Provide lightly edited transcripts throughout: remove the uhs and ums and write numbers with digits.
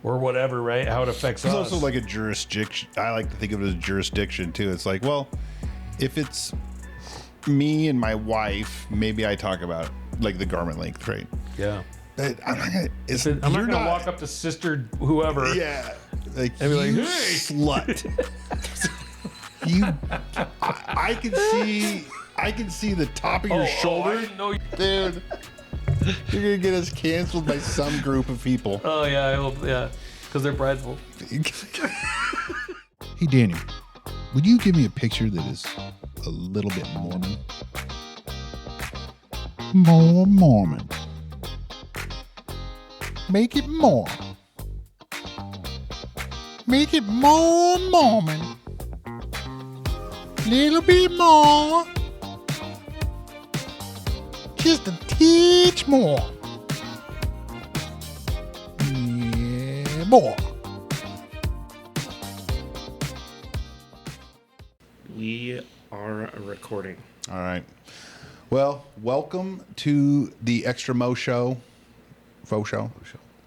or whatever, right? How it affects us. It's also like a jurisdiction. I like to think of it as jurisdiction too. It's like, well, if it's me and my wife, maybe I talk about like the garment length, right? Yeah. But I'm not gonna walk up to sister whoever. Yeah. Like, and be like, you hey, slut. I can see the top of your shoulder. I didn't know Dude. You're gonna get us canceled by some group of people. Oh yeah, I hope, yeah. Because they're prideful. Hey Daniel, would you give me a picture that is a little bit Mormon? More Mormon. Make it more. Make it more Mormon. Little bit more. Just a teach more. Yeah, more. We are recording. All right. Well, welcome to the Extra Mo Show. Faux show.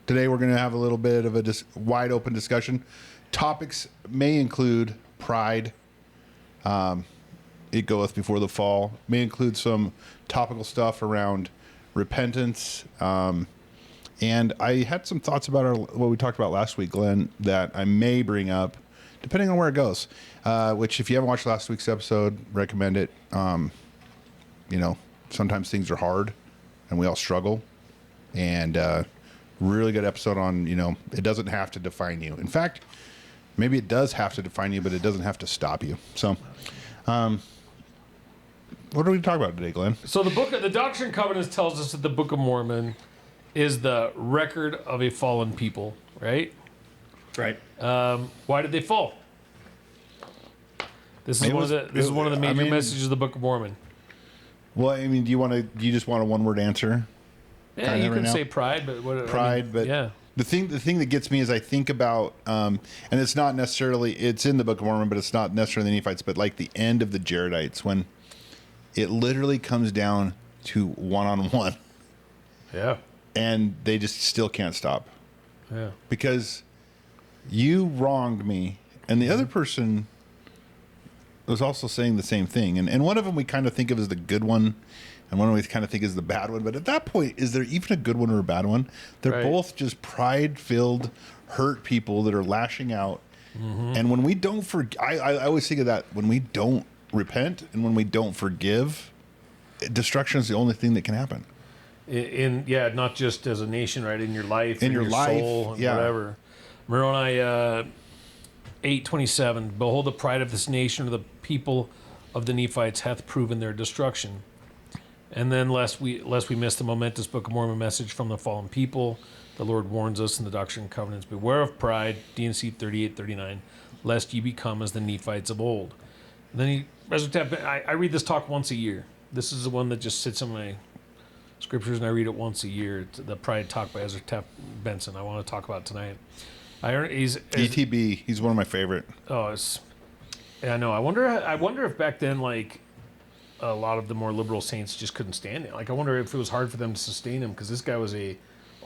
Today we're going to have a little bit of a wide open discussion. Topics may include pride. It goeth before the fall. May include some topical stuff around repentance. And I had some thoughts about what we talked about last week, Glenn, that I may bring up, depending on where it goes. Which, if you haven't watched last week's episode, recommend it. You know, sometimes things are hard, and we all struggle. And really good episode on, you know, it doesn't have to define you. In fact, maybe it does have to define you, but it doesn't have to stop you. So, what are we talking about today, Glenn? So the Doctrine and Covenants tells us that the Book of Mormon is the record of a fallen people, right? Right. Why did they fall? This is one of the major messages of the Book of Mormon. Well, I mean, do you just want a one-word answer? Yeah, you can say pride, but but yeah. The thing that gets me is I think about, and it's not necessarily, it's in the Book of Mormon, but it's not necessarily the Nephites, but like the end of the Jaredites, when it literally comes down to one-on-one. Yeah. And they just still can't stop. Yeah. Because you wronged me, and the other person was also saying the same thing. And one of them we kind of think of as the good one, and one of them we kind of think is the bad one. But at that point, is there even a good one or a bad one? They're both just pride-filled, hurt people that are lashing out. Mm-hmm. And when we don't I always think of that, when we don't repent and when we don't forgive, destruction is the only thing that can happen. Not just as a nation, right? In your life, in your life, soul, and whatever. Moroni 8:27. Behold, the pride of this nation, or the people of the Nephites, hath proven their destruction. And then, lest we miss the momentous Book of Mormon message from the fallen people, the Lord warns us in the Doctrine and Covenants: beware of pride, D&C 38:39, lest ye become as the Nephites of old. And then I read this talk once a year. This is the one that just sits in my scriptures, and I read it once a year. It's the Pride talk by Ezra, Taft, Benson. I want to talk about tonight. ETB. He's one of my favorite. Oh, I know. I wonder if back then, like, a lot of the more liberal saints just couldn't stand it. Like, I wonder if it was hard for them to sustain him, because this guy was a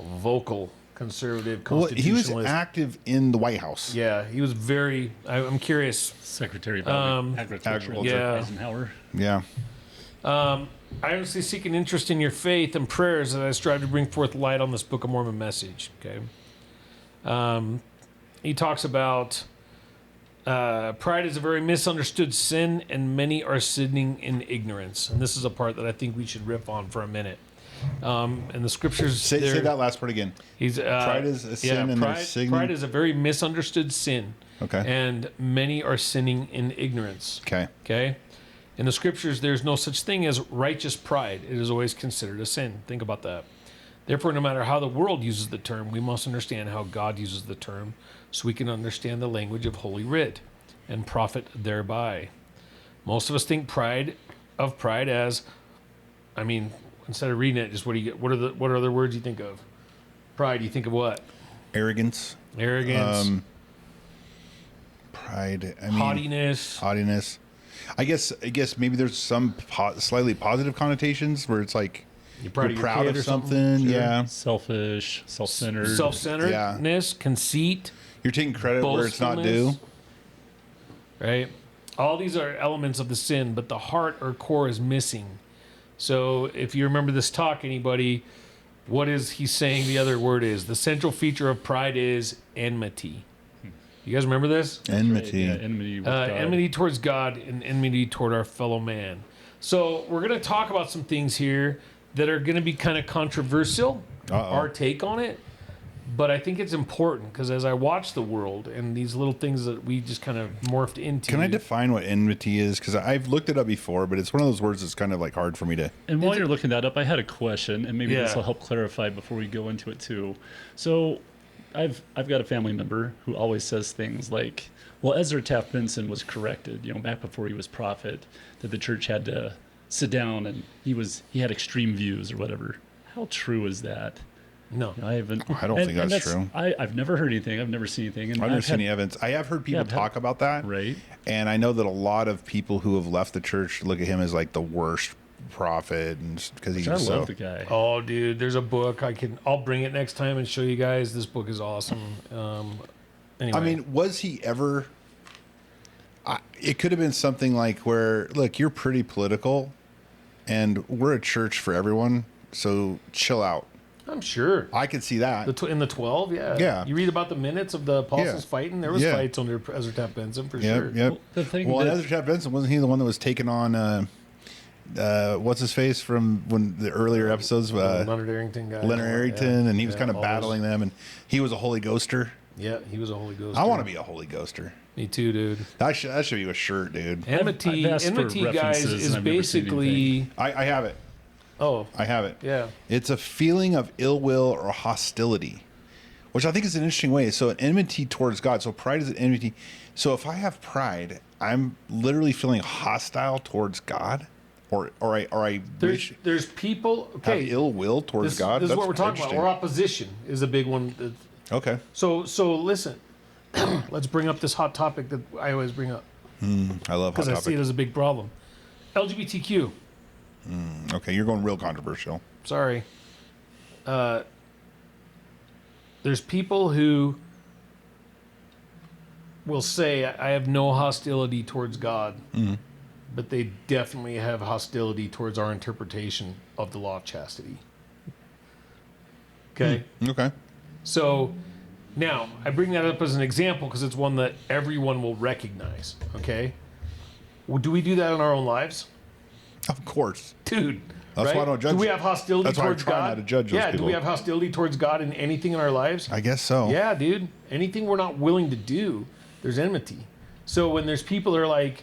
vocal conservative constitutionalist. He was active in the White House. Yeah, he was very. I'm curious. Secretary of Agriculture. Eisenhower. Yeah. I honestly seek an interest in your faith and prayers as I strive to bring forth light on this Book of Mormon message. Okay. He talks about pride is a very misunderstood sin, and many are sinning in ignorance. And this is a part that I think we should riff on for a minute. And the scriptures say that last part again. Pride is a sin, and pride is a very misunderstood sin. Okay. And many are sinning in ignorance. Okay. Okay. In the scriptures, there's no such thing as righteous pride. It is always considered a sin. Think about that. Therefore, no matter how the world uses the term, we must understand how God uses the term, so we can understand the language of Holy Writ and profit thereby. Most of us think of pride as, I mean, instead of reading it, just what do you get? What are other words you think of? Pride, you think of what? Arrogance. Pride. I mean, haughtiness. I guess maybe there's some slightly positive connotations where it's like You're proud, you're of, your proud kid of or something. Sure. Yeah. Selfish, self-centered. Self-centeredness, conceit, You're taking credit where it's not due. Right? All these are elements of the sin, but the heart or core is missing. So if you remember this talk, anybody, what is he saying the other word is? The central feature of pride is enmity. You guys remember this? Enmity. Yeah, enmity with God. Enmity towards God and enmity toward our fellow man. So we're going to talk about some things here that are going to be kind of controversial, our take on it. But I think it's important because as I watch the world and these little things that we just kind of morphed into. Can I define what enmity is? Because I've looked it up before, but it's one of those words that's kind of like hard for me to. And while you're looking that up, I had a question, and maybe this Yeah. will help clarify before we go into it too. So, I've got a family member who always says things like, "Well, Ezra Taft Benson was corrected, back before he was prophet, that the church had to sit down and he had extreme views or whatever." How true is that? No. I haven't. I don't think that's true. I've never heard anything. I've never seen anything. And I've never seen any evidence. I have heard people talk about that. Right. And I know that a lot of people who have left the church look at him as like the worst prophet, and because he's I so. love the guy. Oh, dude, there's a book. I'll bring it next time and show you guys. This book is awesome. Anyway. I mean, was he ever? It could have been something like where, look, you're pretty political, and we're a church for everyone, so chill out. I'm sure. I could see that. In the 12, yeah. Yeah. You read about the minutes of the apostles fighting. There was Yeah. fights under Ezra Taft Benson for Yep, sure. yep. Well, the thing Well, and that- Ezra Taft Benson, wasn't he the one that was taking on what's his face from when the earlier episodes? Leonard Arrington guy. Leonard Arrington, Yeah. and he was kind of all those- battling them, and he was a Holy Ghoster. Yeah, he was a Holy Ghost. I want to be a Holy Ghoster. Me too, dude. That should be a shirt, dude. Enmity, I've asked for enmity, guys, references, is and I've never seen basically. I have it. Oh, I have it. yeah. It's a feeling of ill will or hostility, which I think is an interesting way. So an enmity towards God. So pride is an enmity. So if I have pride, I'm literally feeling hostile towards God, or I wish There's people. have Okay, ill will towards God. This is That's what we're talking about. interesting. Or opposition is a big one. Okay. So listen. Let's bring up this hot topic that I always bring up I love hot because I see it topic. as a big problem. LGBTQ. Okay, you're going real controversial. Sorry. There's people who will say, I have no hostility towards God, but they definitely have hostility towards our interpretation of the law of chastity. Okay? Okay. So now I bring that up as an example because it's one that everyone will recognize. Okay? Well, do we do that in our own lives? Of course. Dude. That's why I don't judge. Do we have hostility That's why I towards try God? not to judge those yeah, do people. we have hostility towards God in anything in our lives? I guess so. Yeah, dude. Anything we're not willing to do, there's enmity. So when there's people that are like,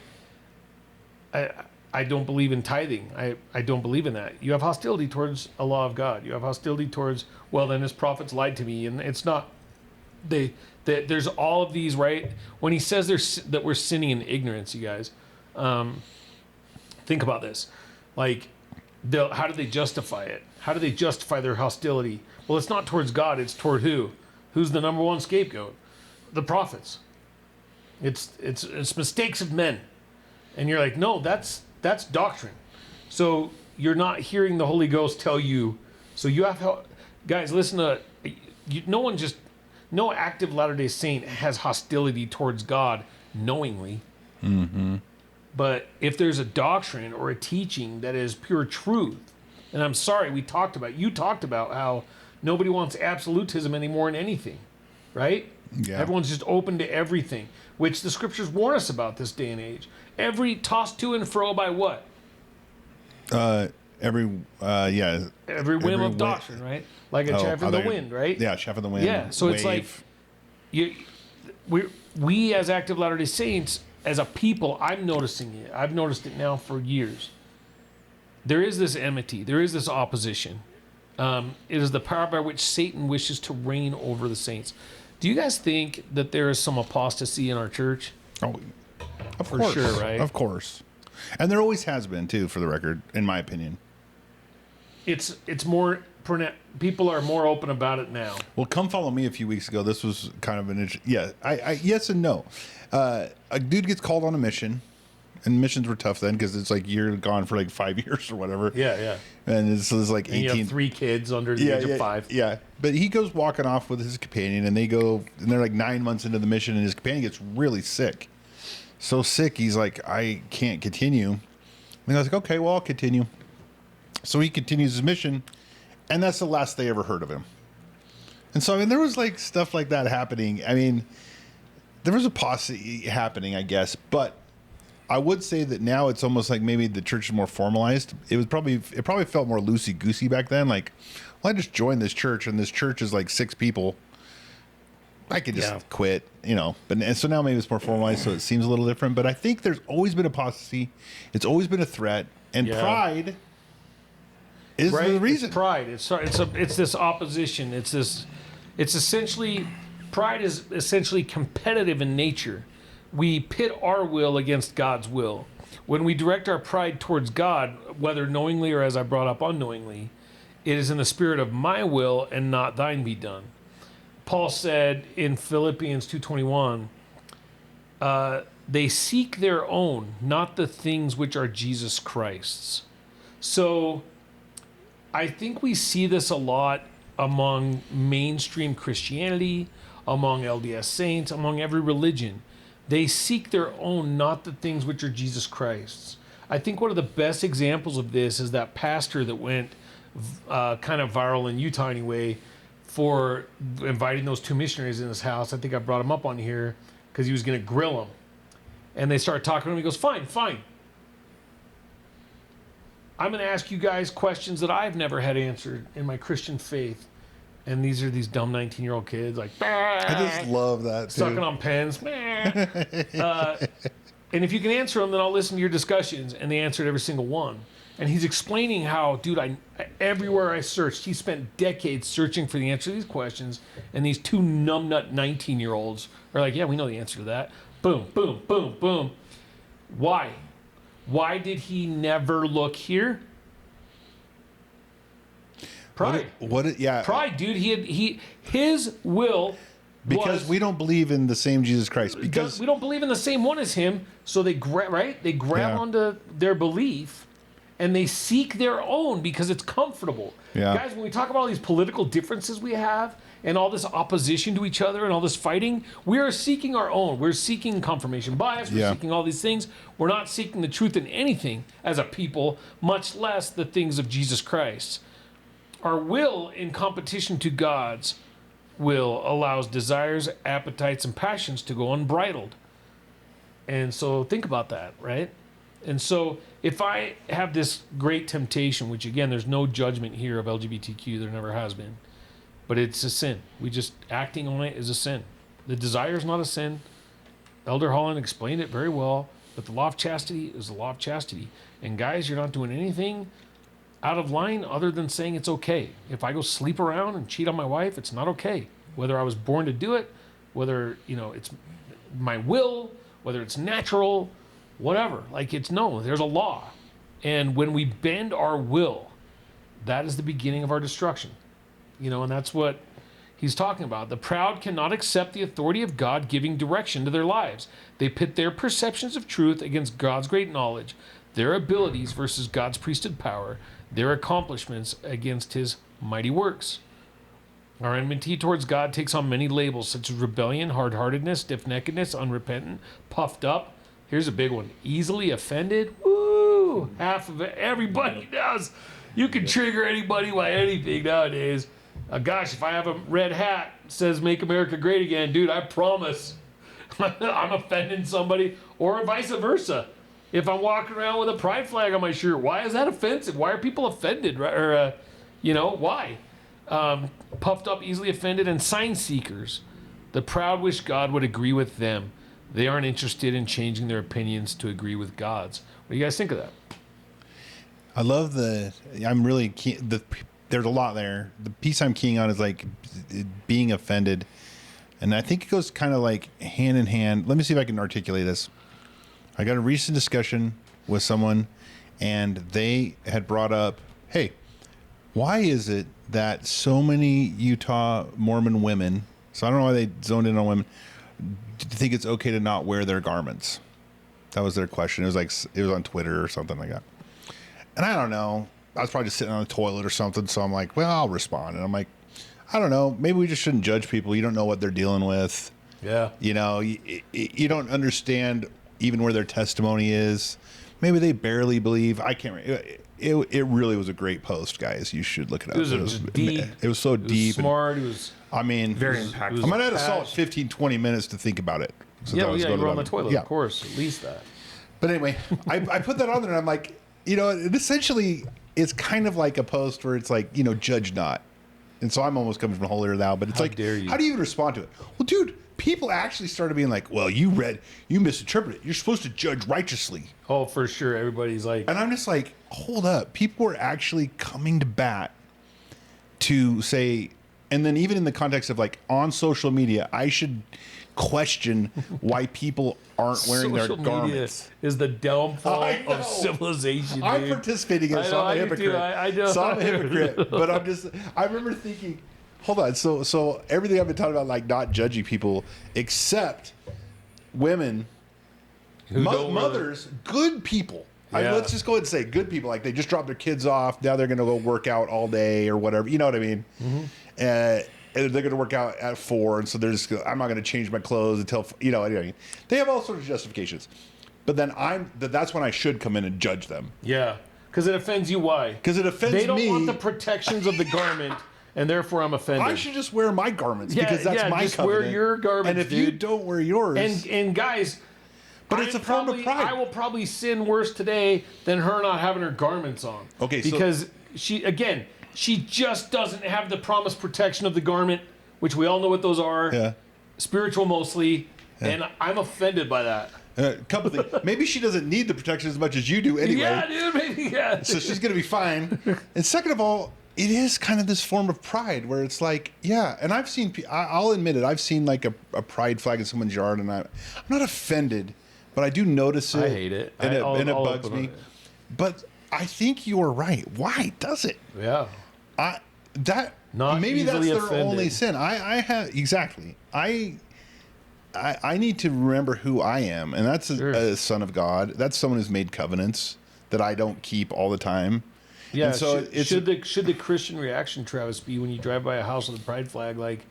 I don't believe in tithing. I don't believe in that. You have hostility towards a law of God. You have hostility towards, well, then his prophets lied to me. And it's not, there's all of these, right? When he says that we're sinning in ignorance, you guys, think about this. Like, how do they justify it? How do they justify their hostility? Well, it's not towards God. It's toward who? Who's the number one scapegoat? The prophets. It's mistakes of men. And you're like, no, that's doctrine. So you're not hearing the Holy Ghost tell you. So you have, guys, listen to, no active Latter-day Saint has hostility towards God knowingly. Mm-hmm. But if there's a doctrine or a teaching that is pure truth, and I'm sorry, you talked about how nobody wants absolutism anymore in anything, right? Yeah. Everyone's just open to everything, which the scriptures warn us about this day and age. Every tossed to and fro by what? Every whim of doctrine, right? Like a chaff in the wind, right? Yeah, chaff in the wind. Yeah, so it's like we as active Latter-day Saints, as a people, I'm noticing it. I've noticed it now for years. There is this enmity. There is this opposition. It is the power by which Satan wishes to reign over the saints. Do you guys think that there is some apostasy in our church? Oh, of For course, sure, right? Of course, and there always has been too, for the record, in my opinion. It's more people are more open about it now. Well, Come Follow Me a few weeks ago. This was kind of an I yes and no. A dude gets called on a mission, And missions were tough then because it's like you're gone for like 5 years or whatever. Yeah. And it's like And 18. you have 3 kids under the age of 5. Yeah. But he goes walking off with his companion, and they're like 9 months into the mission, and his companion gets really sick. So sick, he's like, I can't continue. And I was like, okay, well, I'll continue. So he continues his mission, and that's the last they ever heard of him. And so, I mean, there was like stuff like that happening. I mean, there was apostasy happening, I guess, but I would say that now it's almost like maybe the church is more formalized. It probably felt more loosey goosey back then. Like, well, I just joined this church, and this church is like 6 people. I could just quit, But and so now maybe it's more formalized, so it seems a little different. But I think there's always been apostasy. It's always been a threat, and pride is the reason. It's pride. It's this opposition. It's essentially pride is essentially competitive in nature. We pit our will against God's will. When we direct our pride towards God, whether knowingly or, as I brought up, unknowingly, it is in the spirit of my will and not thine be done. Paul said in Philippians 2:21, they seek their own, not the things which are Jesus Christ's. So I think we see this a lot among mainstream Christianity, among LDS saints, among every religion. They seek their own, not the things which are Jesus Christ's. I think one of the best examples of this is that pastor that went kind of viral in Utah anyway for inviting those 2 missionaries in his house. I think I brought him up on here because he was going to grill them. And they started talking to him. He goes, fine. I'm going to ask you guys questions that I've never had answered in my Christian faith. And these are these dumb 19-year-old kids like, I just love that, too. Sucking on pens. And if you can answer them, then I'll listen to your discussions. And they answered every single one. And he's explaining how, dude, everywhere I searched, he spent decades searching for the answer to these questions. And these 2 numbnut 19-year-olds are like, yeah, we know the answer to that. Boom, boom, boom, boom. Why? Why did he never look here? Pride. Pride, dude. His will because we don't believe in the same Jesus Christ. Because we don't believe in the same one as him. So they grab onto their belief, and they seek their own because it's comfortable. Yeah. Guys, when we talk about all these political differences we have, and all this opposition to each other, and all this fighting, we are seeking our own. We're seeking confirmation bias. We're seeking all these things. We're not seeking the truth in anything as a people, much less the things of Jesus Christ. Our will in competition to God's will allows desires, appetites, and passions to go unbridled. And so think about that, right? And so if I have this great temptation, which again, there's no judgment here of LGBTQ, there never has been, but it's a sin. We just, acting on it is a sin. The desire is not a sin. Elder Holland explained it very well, but the law of chastity is the law of chastity. And guys, you're not doing anything out of line other than saying it's okay. If I go sleep around and cheat on my wife, it's not okay. Whether I was born to do it, whether, it's my will, whether it's natural, whatever. Like there's a law. And when we bend our will, that is the beginning of our destruction. And that's what he's talking about. The proud cannot accept the authority of God giving direction to their lives. They pit their perceptions of truth against God's great knowledge, their abilities versus God's priesthood power, their accomplishments against his mighty works. Our enmity towards God takes on many labels such as rebellion, hard-heartedness, stiff-neckedness, unrepentant, puffed up. Here's a big one. Easily offended. Woo! Half of it. Everybody does. You can trigger anybody by anything nowadays. Gosh, if I have a red hat that says "Make America Great Again," dude, I promise I'm offending somebody, or vice versa. If I'm walking around with a pride flag on my shirt, why is that offensive? Why are people offended? Or, why? Puffed up, easily offended, and sign seekers. The proud wish God would agree with them. They aren't interested in changing their opinions to agree with God's. What do you guys think of that? I love I'm really keen. There's a lot there. The piece I'm keying on is like being offended. And I think it goes kind of like hand in hand. Let me see if I can articulate this. I got a recent discussion with someone, and they had brought up, hey, why is it that so many Utah Mormon women, so I don't know why they zoned in on women, think it's okay to not wear their garments? That was their question. It was on Twitter or something like that. And I don't know. I was probably just sitting on the toilet or something. So I'm like, well, I'll respond. And I'm like, I don't know. Maybe we just shouldn't judge people. You don't know what they're dealing with. Yeah. You know, you don't understand even where their testimony is. Maybe they barely believe. I can't. It really was a great post, guys. You should look it up. It was deep. It was so deep. Smart. It was. I mean, Very impactful. I might have had a solid 15, 20 minutes to think about it. Yeah, I was you going were to on the bed. toilet, Yeah. of course. At least that. But anyway, I put that on there and I'm like, you know, it essentially it's kind of like a post where it's like, you know, judge not. And so I'm almost coming from holier thou, but it's How like, dare you. how do you even respond to it? Well, dude, people actually started being like, well, you misinterpreted it. You're supposed to judge righteously. Oh, for sure. Everybody's like, And I'm just like, hold up. People are actually coming to bat to say, and then even in the context of like on social media, I should question why people aren't wearing their social media garments. is the downfall I know. of civilization, dude. I'm participating in it, so I'm a hypocrite. I know. So I'm a hypocrite. But I remember thinking, hold on. So everything I've been talking about, like not judging people, except women, Who don't really- mothers, good people. Yeah. Let's just go ahead and say good people. Like they just dropped their kids off. Now they're going to go work out all day or whatever. You know what I mean? And they're going to work out at 4. And so they're just, I'm not going to change my clothes until, you know, anyway. They have all sorts of justifications. But then that's when I should come in and judge them. Yeah, because it offends you. Why? Because it offends me. They don't want the protections of the garment, and therefore I'm offended. I should just wear my garments Yeah, because that's yeah, my just covenant. wear your garments, and if you dude. don't wear yours, And guys, But it's a form of pride. I will probably sin worse today than her not having her garments on. Okay, so- because she just doesn't have the promised protection of the garment, which we all know what those are. yeah. Spiritual mostly, and I'm offended by that. A couple things. Maybe she doesn't need the protection as much as you do anyway. Yeah, dude, maybe yeah. So she's going to be fine. And second of all, it is kind of this form of pride where it's like, yeah. And I've seen, I'll admit it, I've seen like a pride flag in someone's yard, and I'm not offended, but I do notice it. I hate it. And it I'll bugs open me. it. But I think you're right. Why does it? Yeah. Maybe that's easily their offended. only sin. I have exactly. I need to remember who I am, and that's a son of God. That's someone who's made covenants that I don't keep all the time. Yeah. And so should the Christian reaction, Travis, be when you drive by a house with a pride flag, like,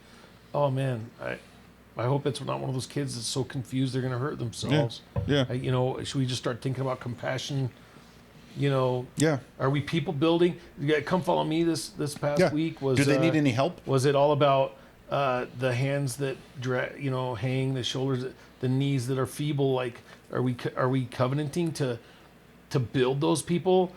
oh man, I hope it's not one of those kids that's so confused they're going to hurt themselves. Yeah. Should we just start thinking about compassion? Yeah. Are we people building? Come follow me. This past week was. Do they need any help? Was it all about the hands that hang, the shoulders, the knees that are feeble? Like, are we covenanting to build those people?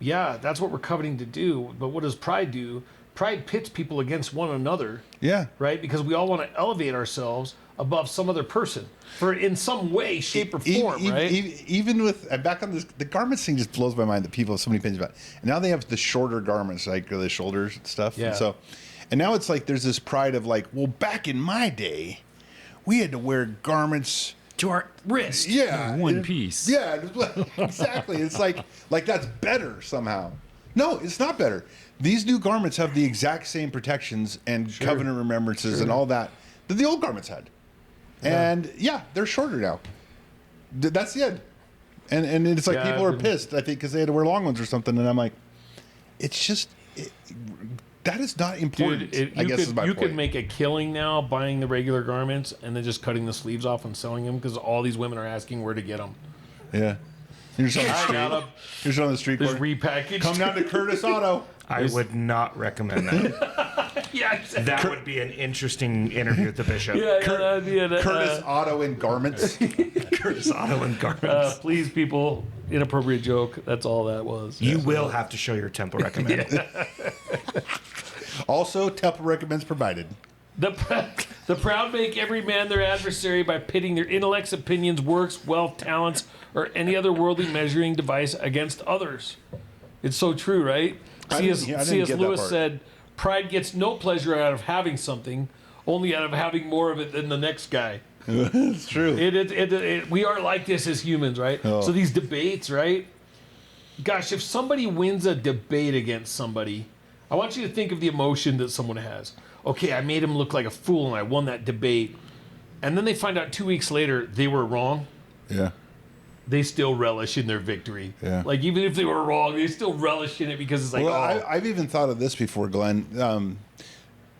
Yeah, that's what we're covenanting to do. But what does pride do? Pride pits people against one another. Yeah. Right, because we all want to elevate ourselves above some other person for in some way, shape, or form. Right. Even with back on this, the garments thing just blows my mind that people have so many opinions about. And now they have the shorter garments, like the shoulders and stuff. Yeah. And now it's like there's this pride of like, well, back in my day, we had to wear garments To our wrist. Yeah, One piece. Yeah, exactly. It's like that's better somehow. No, it's not better. These new garments have the exact same protections and covenant remembrances and all that the old garments had. And they're shorter now. That's the end. And it's like people are pissed, I think, because they had to wear long ones or something. And I'm like, it's just that is not important. Dude, I guess is my you point. could make a killing now buying the regular garments and then just cutting the sleeves off and selling them because all these women are asking where to get them. Yeah. You're just on the I street. got 'em. You're just on the street. Just corner. repackaged. Come down to Curtis Auto. I would not recommend that. Yeah, exactly. That would be an interesting interview with the bishop. That'd be an, Curtis Auto in garments. Curtis Auto and garments. please, people, inappropriate joke. That's all that was. You will have to show your temple recommend. Also, temple recommends provided. The proud make every man their adversary by pitting their intellects, opinions, works, wealth, talents, or any other worldly measuring device against others. It's so true, right? I didn't C.S. get that Lewis part. said, pride gets no pleasure out of having something, only out of having more of it than the next guy. It's true. We are like this as humans, right? Oh. So these debates, right? Gosh, if somebody wins a debate against somebody, I want you to think of the emotion that someone has. Okay, I made him look like a fool and I won that debate. And then they find out 2 weeks later they were wrong. Yeah. they still relish in their victory. Yeah. Like even if they were wrong, they still relish in it because it's like, Well, oh, I've even thought of this before, Glenn.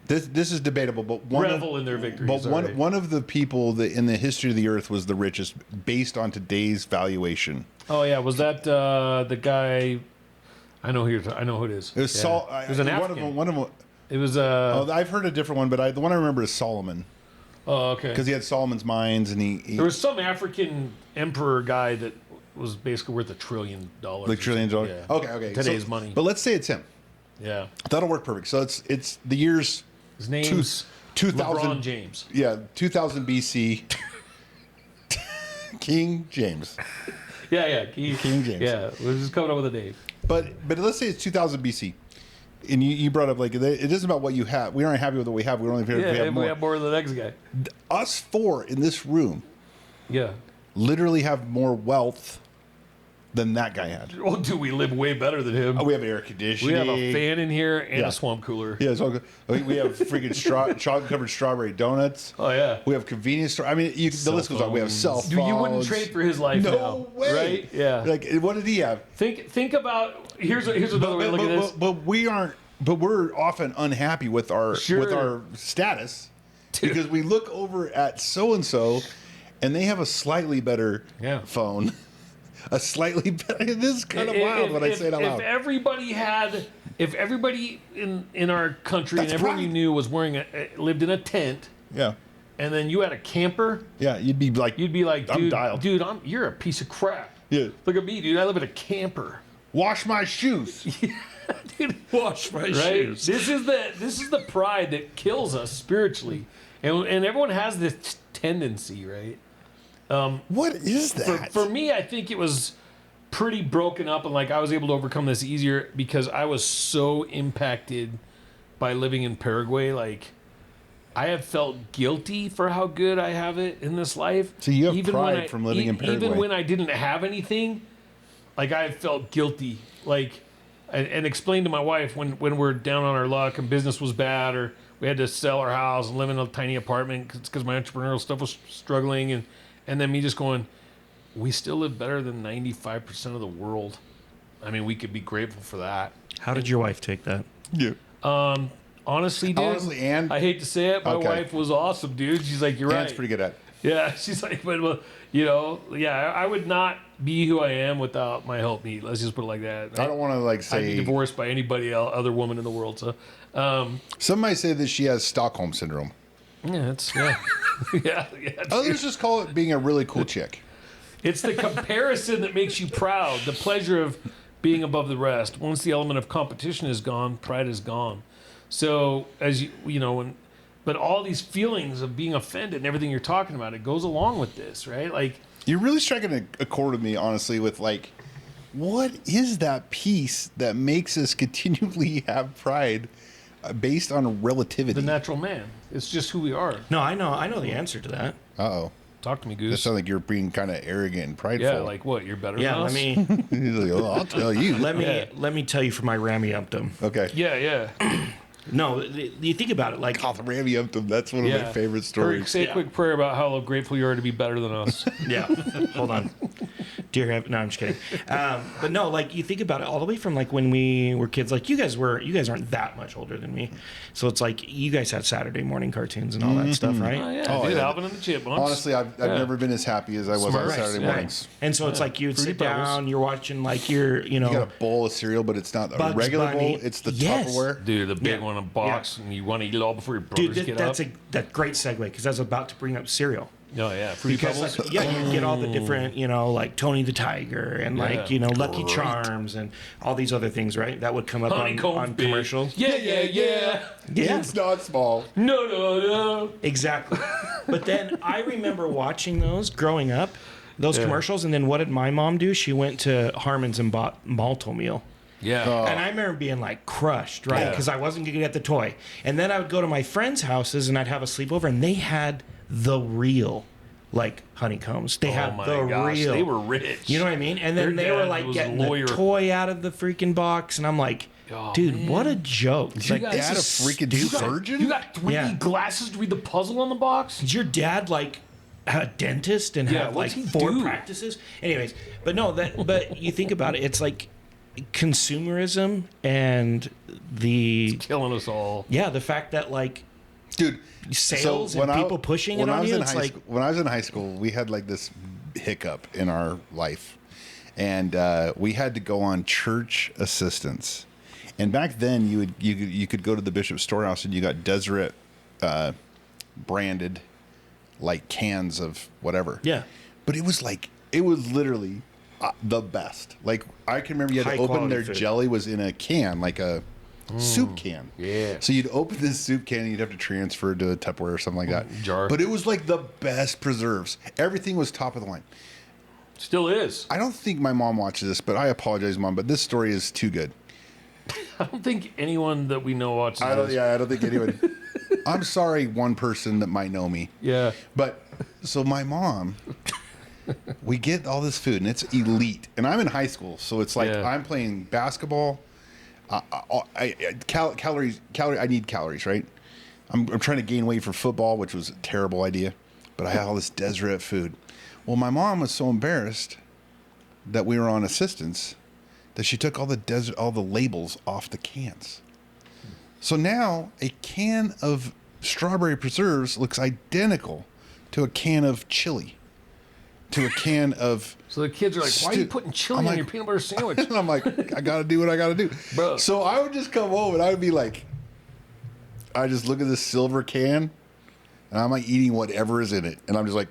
This is debatable, but revel in their victories. But sorry. one of the people that in the history of the earth was the richest based on today's valuation. Oh yeah, was that the guy? I know I know who it is. It was Yeah. It was an African. One of them. It was I've heard a different one, but the one I remember is Solomon Oh, okay. because he had Solomon's mines, and he There was some African emperor guy that was basically worth $1 trillion. like trillions of dollars. Yeah. Okay. Today's money. But let's say it's him. Yeah. That'll work perfect. So it's the years His name's 2000 LeBron James. 2000 BC. King James. Yeah. King James. Yeah. We're just coming up with a name. But let's say it's 2000 BC. And you brought up like it isn't about what you have. We aren't happy with what we have. We only Yeah, have more. we have more than the next guy. Us four in this room Yeah. literally have more wealth than that guy had. Oh, dude, we live way better than him. We have air We conditioning. have a fan in here and Yeah. a swamp cooler. Yeah, it's all good. We have freaking chocolate covered strawberry donuts. Oh yeah. We have convenience store. I mean, the list goes on. We have cell phones. Dude, you wouldn't trade for his life now. No way. Right? Yeah. Like, what did he have? Think about here's another way to look at this. But we aren't. But we're often unhappy with our Sure. status because we look over at so and so, and they have a slightly better Yeah. phone. A slightly better. This is kind of wild when I say it out loud. If everybody in our country That's and everyone right. you knew was lived in a tent, Yeah, and then you had a camper, yeah. You'd be like, dude, I'm dialed. dude, you're a piece of crap. Yeah. Look at me, dude. I live in a camper. Wash my shoes. Dude, Wash my right? shoes. This is the pride that kills us spiritually, and everyone has this tendency, right? What is that? For me, I think it was pretty broken up, and like I was able to overcome this easier because I was so impacted by living in Paraguay. Like I have felt guilty for how good I have it in this life. So you have when pride from living in Paraguay. Even when I didn't have anything, like I felt guilty. Like and explained to my wife when we're down on our luck and business was bad or we had to sell our house and live in a tiny apartment because my entrepreneurial stuff was struggling and then me just going, we still live better than 95% of the world. I mean, we could be grateful for that. How did your wife take that? Yeah. Honestly, dude. Honestly, and I hate to say it, my Okay. wife was awesome, dude. She's like, you're right. Anne's pretty good at it. Yeah, she's like, but well, I would not be who I am without my helpmeet. Let's just put it like that. I don't want to like I'd say. be divorced by anybody else, other woman in the world. So, Some might say that she has Stockholm syndrome. yeah, yeah. Others just call it being a really cool chick. It's the comparison that makes you proud, the pleasure of being above the rest. Once the element of competition is gone, pride is gone. So, as but all these feelings of being offended and everything you're talking about, it goes along with this, right? Like, You're really striking a chord with me, honestly, with like, what is that piece that makes us continually have pride based on relativity? the natural man. It's just who we are. No, I know the answer to that. Uh-oh. Talk to me, That Goose. sounds like you're being kind of arrogant and prideful. Yeah, like what? You're better Yeah, than us? let me He's like, oh, I'll tell you. let me tell you from my rammy-umptum. Okay. Yeah. No, you think about it, like Call the Rammy-umptum. That's one of my favorite stories. Say a quick prayer about how grateful you are to be better than us. yeah. Hold on, dear heaven. No, I'm just kidding. But no, like you think about it all the way from like when we were kids. Like you guys aren't that much older than me, so it's like you guys had Saturday morning cartoons and all that stuff, right? Oh, yeah, Oh, dude, yeah. Alvin and the Chipmunks. Honestly, I've never been as happy as I was on Smart. Saturday Yeah. mornings. And so it's like you would Fruity sit down, Pebbles. you're watching like you You got a bowl of cereal, but it's not a Bugs regular Bunny. bowl. It's the Yes. Tupperware. Dude, the big Yeah. one, a box, and you want to eat it all before your brothers dude. get That's up. that great segue because I was about to bring up cereal. Oh, yeah. Fruity Because Pebbles. like, you get all the different, like Tony the Tiger and like Lucky Charms and all these other things, right? That would come up on big. commercials. Yeah. Yeah, It's not small. No. exactly. But then I remember watching those growing up, those commercials, and then what did my mom do? She went to Harmon's and bought Malto Meal. Yeah. And I remember being like crushed, right? Yeah. Because I wasn't going to get the toy. And then I would go to my friends' houses and I'd have a sleepover, and they had the real, like, honeycombs. They had my the gosh, real. they were rich. You know what I mean? And then Their they were dad like was a getting lawyer. the toy out of the freaking box, and I'm like, Oh, dude, man. what a joke! Is your Like, dad a this is freaking stupid. surgeon? You got 3D Yeah. glasses to read the puzzle on the box? Did your dad like dentist and Yeah, have what's like he 4 do? practices. Anyways, but you think about it, it's like consumerism and the Killing us all. the fact that like Dude, sales so and people pushing it when I on was you, in it's high like school, when I was in high school, we had like this hiccup in our life, and we had to go on church assistance. And back then, you could go to the Bishop's Storehouse and you got Deseret branded like cans of whatever. yeah. But it was literally the best. Like I can remember you had High to open quality their food. jelly was in a can, like a soup can. Yeah. So you'd open this soup can and you'd have to transfer it to a Tupperware or something like that. Jar. But it was like the best preserves. Everything was top of the line. Still is. I don't think my mom watches this, but I apologize, Mom. But this story is too good. I don't think anyone that we know watches I don't this. think anyone. I'm sorry, one person that might know me. Yeah. But so my mom, we get all this food and it's elite, and I'm in high school, so it's like Yeah. I'm playing basketball. Calories. I need calories, right? I'm trying to gain weight for football, which was a terrible idea, but I had all this Deseret food. Well, my mom was so embarrassed that we were on assistance that she took all the labels off the cans. So now a can of strawberry preserves looks identical to a can of chili, to a can of. So the kids are like, why are you putting chili I'm on like- your peanut butter sandwich? And I'm like, I gotta do what I gotta do. Bro. So I would just come home and I would be like, I just look at this silver can, and I'm like eating whatever is in it, and I'm just like.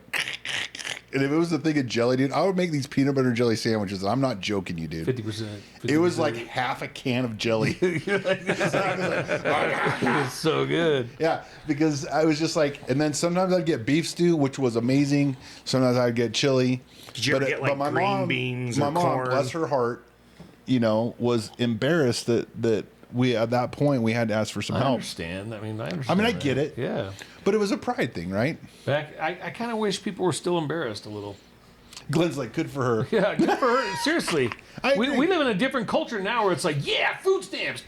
And if it was a thing of jelly, dude, I would make these peanut butter and jelly sandwiches. And I'm not joking you, dude. 50%. It was like half a can of jelly. It's so good. Yeah, because I was just like, and then sometimes I'd get beef stew, which was amazing. Sometimes I'd get chili. Did you ever get like green beans my or mom, corn? bless her heart, was embarrassed that we at that point we had to ask for some I help. understand. I mean, I get it. Yeah. But it was a pride thing, right? I kind of wish people were still embarrassed a little. Glenn's like, good for her. Yeah, good for her. Seriously. I We agree. live in a different culture now where it's like, yeah, food stamps.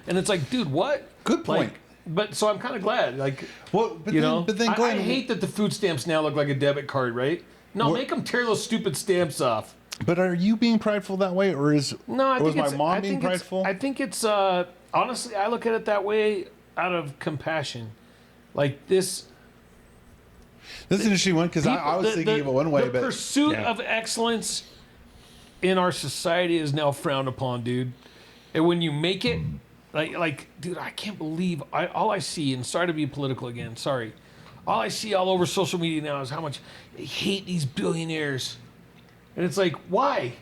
And it's like, dude, what? Good point. Like, but so I'm kind of glad. Like, Well, but you then, know, but then I Glenn, hate that the food stamps now look like a debit card, right? No, make them tear those stupid stamps off. but are you being prideful that way, or No, I was think my it's, mom I being think it's- prideful? I think it's honestly, I look at it that way out of compassion. Like this. That's an interesting one because I was thinking of it one way, the but pursuit Yeah. of excellence in our society is now frowned upon, dude. And when you make it, dude, I can't believe all I see. And sorry to be political again. Sorry, all I see all over social media now is how much they hate these billionaires, and it's like, why?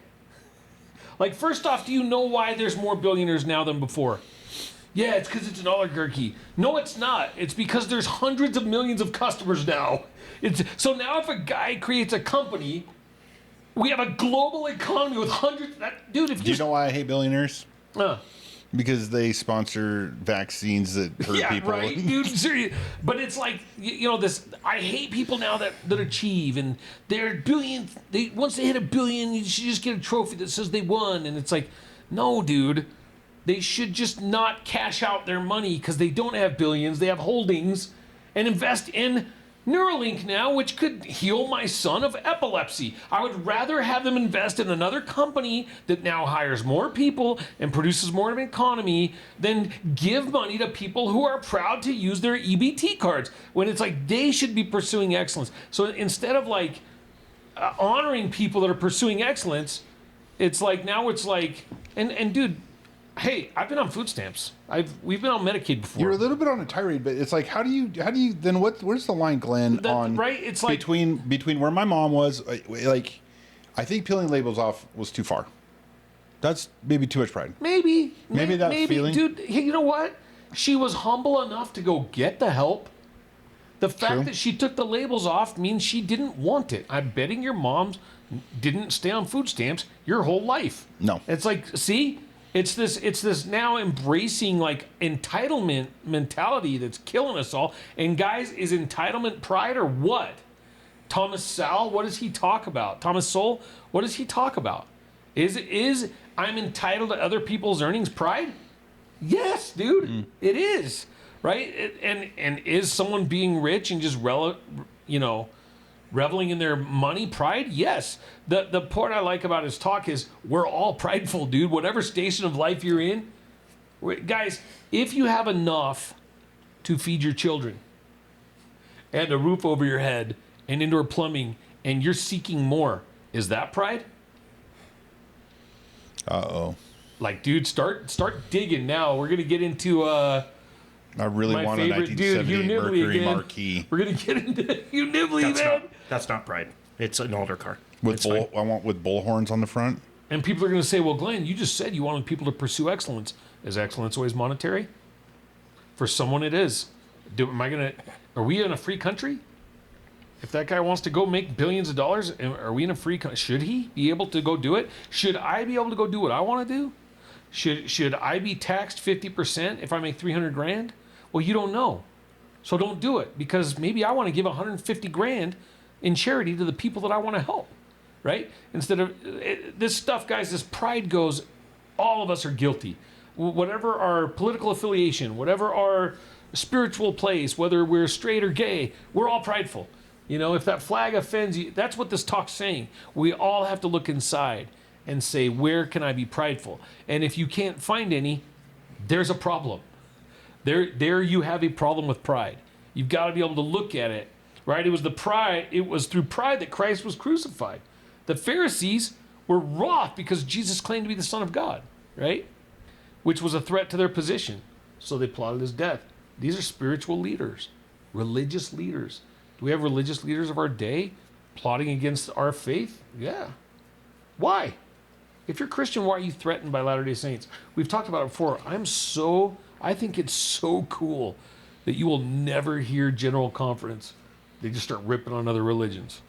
Like, first off, do you know why there's more billionaires now than before? Yeah, it's because it's an oligarchy. No, it's not. It's because there's hundreds of millions of customers now. So now if a guy creates a company, we have a global economy with hundreds. Dude, if do you know why I hate billionaires? Uh, Because they sponsor vaccines that hurt yeah, people. right, dude. Serious. But it's like this. I hate people now that achieve and they're billion. Once they hit $1 billion, you should just get a trophy that says they won. And it's like, no, dude. They should just not cash out their money because they don't have billions. They have holdings, and invest in Neuralink now, which could heal my son of epilepsy. I would rather have them invest in another company that now hires more people and produces more of an economy than give money to people who are proud to use their EBT cards when it's like they should be pursuing excellence. So instead of like honoring people that are pursuing excellence, it's like now it's like, and dude, hey, I've been on food stamps. We've been on Medicaid before. You're a little bit on a tirade, but it's like, how do you then where's the line, Glenn, on right? It's like between where my mom was, like, I think peeling labels off was too far. That's maybe too much pride. maybe that feeling? dude. Hey, you know what? She was humble enough to go get the help. The fact True. that she took the labels off means she didn't want it. I'm betting your mom didn't stay on food stamps your whole life. No. It's like, see, it's this now embracing like entitlement mentality that's killing us all. And guys, is entitlement pride or what? Thomas Sowell, what does he talk about? Thomas Sowell, what does he talk about? Is I'm entitled to other people's earnings pride? Yes, dude, it is, right? And is someone being rich and just Reveling in their money, pride? Yes. The part I like about his talk is we're all prideful, dude. Whatever station of life you're in. Guys, if you have enough to feed your children and a roof over your head and indoor plumbing and you're seeking more, is that pride? Uh-oh. Like, dude, start digging now. We're going to get into I really my want a favorite dude, Hugh 1978 Nibley Mercury again. Marquis. We're going to get into Hugh Nibley, man. That's not pride. It's an older car. With It's fine. I want with bullhorns on the front. And people are going to say, well, Glenn, you just said you wanted people to pursue excellence. Is excellence always monetary? For someone, it is. Are we in a free country? If that guy wants to go make billions of dollars, are we in a free country? Should he be able to go do it? Should I be able to go do what I want to do? Should I be taxed 50% if I make 300 grand? Well, you don't know. So don't do it, because maybe I want to give 150 grand in charity to the people that I want to help, right? Instead of this stuff, guys, this pride goes, all of us are guilty. Whatever our political affiliation, whatever our spiritual place, whether we're straight or gay, we're all prideful. You know, if that flag offends you, that's what this talk's saying. We all have to look inside and say, where can I be prideful? And if you can't find any, there's a problem. There you have a problem with pride. You've got to be able to look at it, right? It was through pride that Christ was crucified. The Pharisees were wroth because Jesus claimed to be the Son of God, right? Which was a threat to their position. So they plotted his death. These are spiritual leaders, religious leaders. Do we have religious leaders of our day plotting against our faith? Yeah. Why? If you're Christian, why are you threatened by Latter-day Saints? We've talked about it before. I think it's so cool that you will never hear General Conference. They just start ripping on other religions.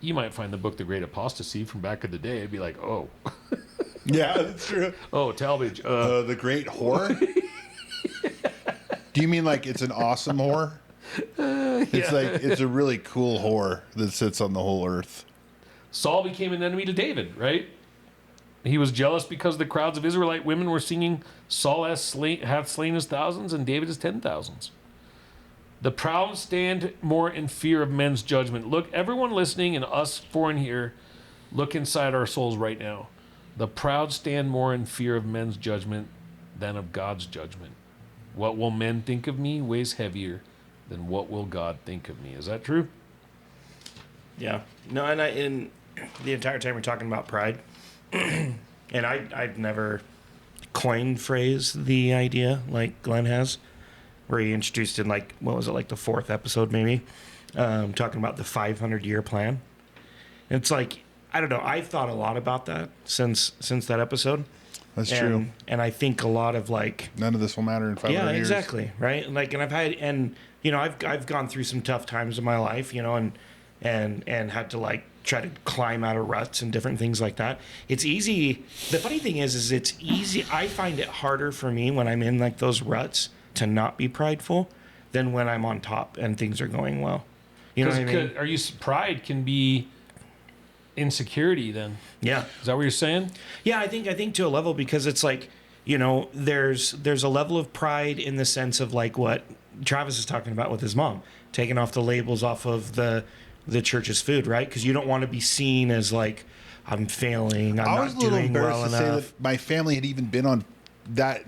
You might find the book, The Great Apostasy, from back in the day. It'd be like, oh. Yeah, that's true. Oh, Talbage. The Great Whore? Do you mean like it's an awesome whore? It's like it's a really cool whore that sits on the whole earth. Saul became an enemy to David, right? He was jealous because the crowds of Israelite women were singing, Saul hath slain his thousands and David his 10,000s. The proud stand more in fear of men's judgment. Look, everyone listening and us foreign here, look inside our souls right now. The proud stand more in fear of men's judgment than of God's judgment. What will men think of me weighs heavier than what will God think of me. Is that true? Yeah. No, and in the entire time we're talking about pride, and I've never coined phrase the idea like Glenn has, where he introduced in like, what was it, like the 4th episode maybe, talking about the 500-year plan. And it's like, I don't know, I've thought a lot about that since that episode. That's true. And I think a lot of like, none of this will matter in 500 years. yeah, exactly, right? Like, and I've gone through some tough times in my life, you know, and had to like try to climb out of ruts and different things like that. It's easy. The funny thing is it's easy. I find it harder for me when I'm in like those ruts to not be prideful than when I'm on top and things are going well. You know what I mean? Pride can be insecurity then. Yeah. Is that what you're saying? Yeah, I think to a level, because it's like, you know, there's a level of pride in the sense of like what Travis is talking about with his mom, taking off the labels off of the church's food, right? Because you don't want to be seen as like, I'm failing, I'm not doing well enough. Say that my family had even been on that.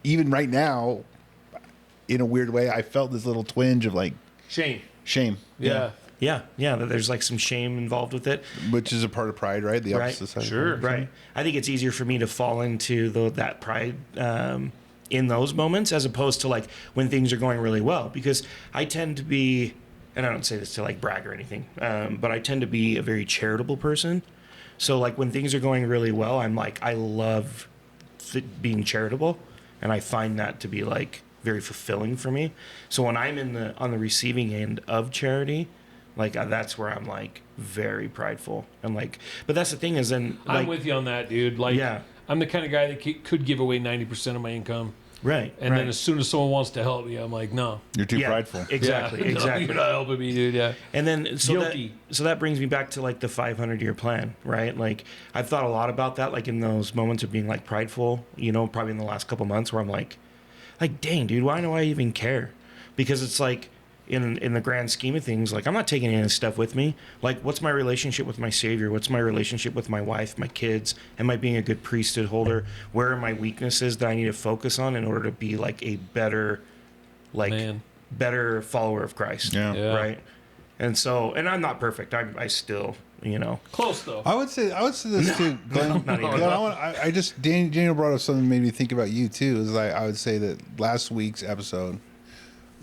Even right now, in a weird way, I felt this little twinge of like Shame. Yeah. Yeah, that there's like some shame involved with it. Which is a part of pride, right? The opposite side. Sure. Right. I think it's easier for me to fall into that pride in those moments as opposed to like when things are going really well, because I tend to be, and I don't say this to like brag or anything, but I tend to be a very charitable person. So like when things are going really well, I'm like, I love being charitable, and I find that to be like very fulfilling for me. So when I'm on the receiving end of charity, like that's where I'm like very prideful and like, but that's the thing is then like, I'm with you on that, dude. Like, yeah. I'm the kind of guy that could give away 90% of my income. Right. And then as soon as someone wants to help me, I'm like, no. You're too prideful. Exactly. Yeah, no, Exactly. You're not helping me, dude. Yeah. And then so Guilty. that brings me back to like the 500-year plan, right? Like I've thought a lot about that, like in those moments of being like prideful, you know, probably in the last couple months where I'm like, dang, dude, why do I even care? Because it's like, in the grand scheme of things, like I'm not taking any of this stuff with me. Like, what's my relationship with my Savior? What's my relationship with my wife, my kids? Am I being a good priesthood holder? Where are my weaknesses that I need to focus on in order to be like a better, better follower of Christ? Yeah. Right. And so, and I'm not perfect. I still, close though. I would say this too, Glenn. not even. Glenn, I just Daniel brought up something that made me think about you too. Is like I would say that last week's episode,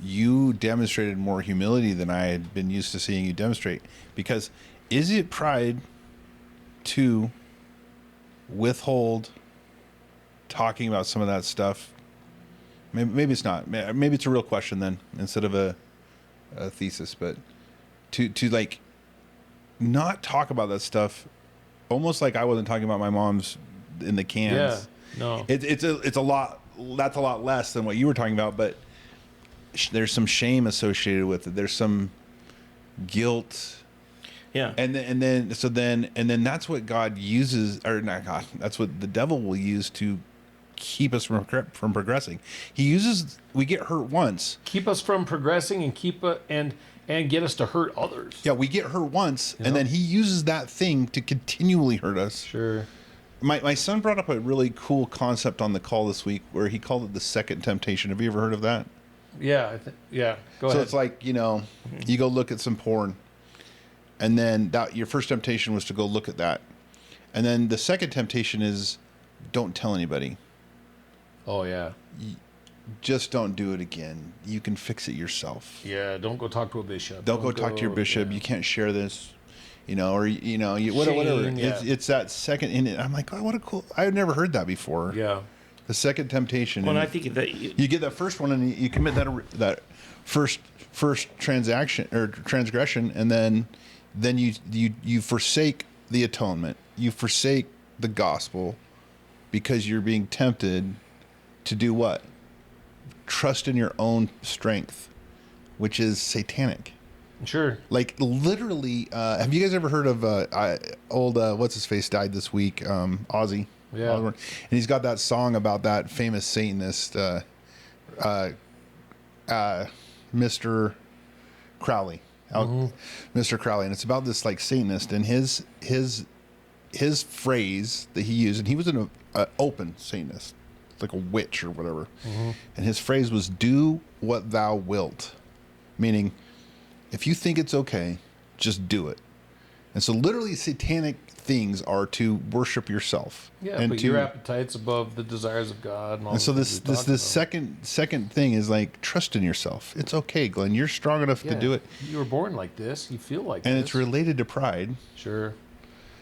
you demonstrated more humility than I had been used to seeing you demonstrate. Because is it pride to withhold talking about some of that stuff? Maybe it's not. Maybe it's a real question then instead of a thesis. But to like not talk about that stuff, almost like I wasn't talking about my mom's in the cans. Yeah. No. It's a lot. That's a lot less than what you were talking about, but there's some shame associated with it. There's some guilt. Yeah. And then that's what God uses, or not God. That's what the devil will use to keep us from progressing. We get hurt once. Keep us from progressing and and get us to hurt others. Yeah, we get hurt once, Yeah. and then he uses that thing to continually hurt us. Sure. My son brought up a really cool concept on the call this week where he called it the second temptation. Have you ever heard of that? Yeah. Go ahead. So it's like, you go look at some porn, and then your first temptation was to go look at that. And then the second temptation is don't tell anybody. Oh, yeah. Just don't do it again. You can fix it yourself. Yeah, don't go talk to a bishop. Don't go talk to your bishop. Yeah. You can't share this, or whatever. Shame, yeah. It's that second in it. I'm like, oh, what a cool. I've never heard that before. Yeah. The second temptation. Well, and I think that you get that first one and you commit that first transaction or transgression, and then you forsake the atonement. You forsake the gospel because you're being tempted to do what? Trust in your own strength, which is satanic. Sure. Like literally, have you guys ever heard of old what's his face died this week? Ozzy. Yeah. And he's got that song about that famous Satanist, Mr. Crowley. Mr. Crowley, and it's about this like Satanist and his phrase that he used, and he was an open Satanist, like a witch or whatever. And his phrase was "Do what thou wilt," meaning if you think it's okay, just do it. And so literally satanic things are to worship yourself. Yeah, and but your appetite's above the desires of God. And all and so the this things we talked about. second thing is like trust in yourself. It's okay, Glenn. You're strong enough to do it. You were born like this. You feel like And this. it's related to pride. Sure.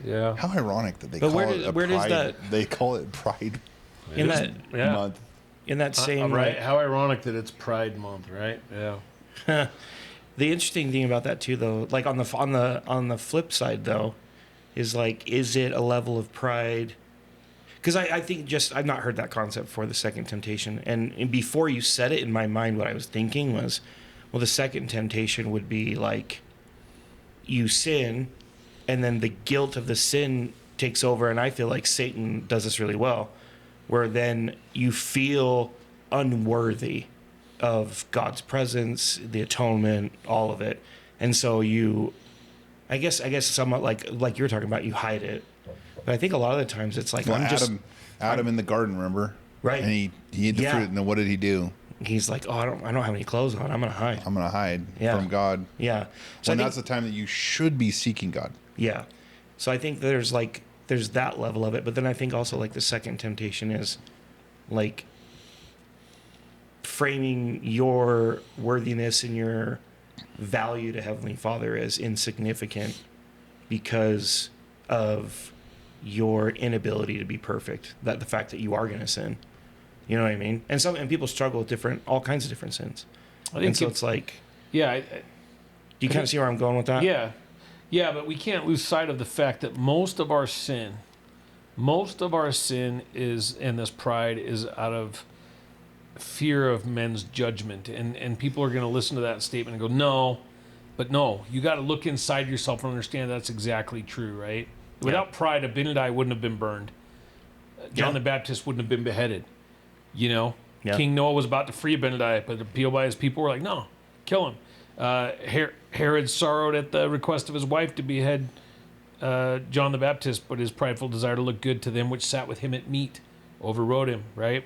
Yeah. How ironic that they But call where it does- a where does pride. that- They call it Pride in that Yeah. Month. in that same right. like, How ironic that it's Pride Month, right? Yeah. the interesting thing about that too, though, like on the flip side, though, is like, is it a level of pride? Because I think I've not heard that concept for the second temptation, and before you said it, in my mind, what I was thinking was, well, the second temptation would be like, you sin, and then the guilt of the sin takes over, and I feel like Satan does this really well, where then you feel unworthy of God's presence, the atonement, all of it. And so you, I guess somewhat like you were talking about, you hide it. But I think a lot of the times it's like, Well, Adam in the garden, remember? Right. And he ate the fruit, and then what did he do? he's like, oh, I don't have any clothes on. I'm going to hide. I'm going to hide Yeah. from God. Yeah. So And I that's think, the time that you should be seeking God. yeah. So I think there's that level of it. But then I think also like the second temptation is like framing your worthiness and your value to Heavenly Father as insignificant because of your inability to be perfect. That the fact that you are going to sin. You know what I mean? And people struggle with all kinds of different sins. And so it's like, Yeah. do you kind of see where I'm going with that? Yeah. Yeah, but we can't lose sight of the fact that most of our sin is, and this pride is out of fear of men's judgment. And people are going to listen to that statement and go, no, you got to look inside yourself and understand that's exactly true, right? Without pride, Abinadi wouldn't have been burned. John the Baptist wouldn't have been beheaded. You know, King Noah was about to free Abinadi, but the people were like, no, kill him. Herod sorrowed at the request of his wife to behead John the Baptist, but his prideful desire to look good to them which sat with him at meat overrode him, right?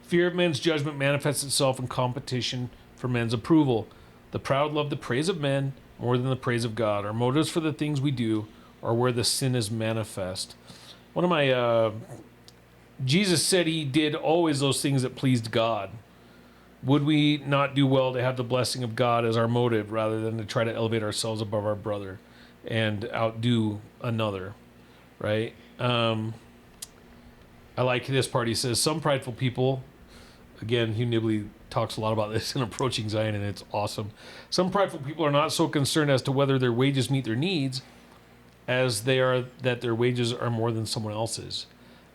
Fear of men's judgment manifests itself in competition for men's approval. The proud love the praise of men more than the praise of God. Our motives for the things we do are where the sin is manifest. One of my... Jesus said he did always those things that pleased God. Would we not do well to have the blessing of God as our motive rather than to try to elevate ourselves above our brother and outdo another, right? I like this part. He says, some prideful people, again, Hugh Nibley talks a lot about this in Approaching Zion, and it's awesome. Some prideful people are not so concerned as to whether their wages meet their needs as they are that their wages are more than someone else's.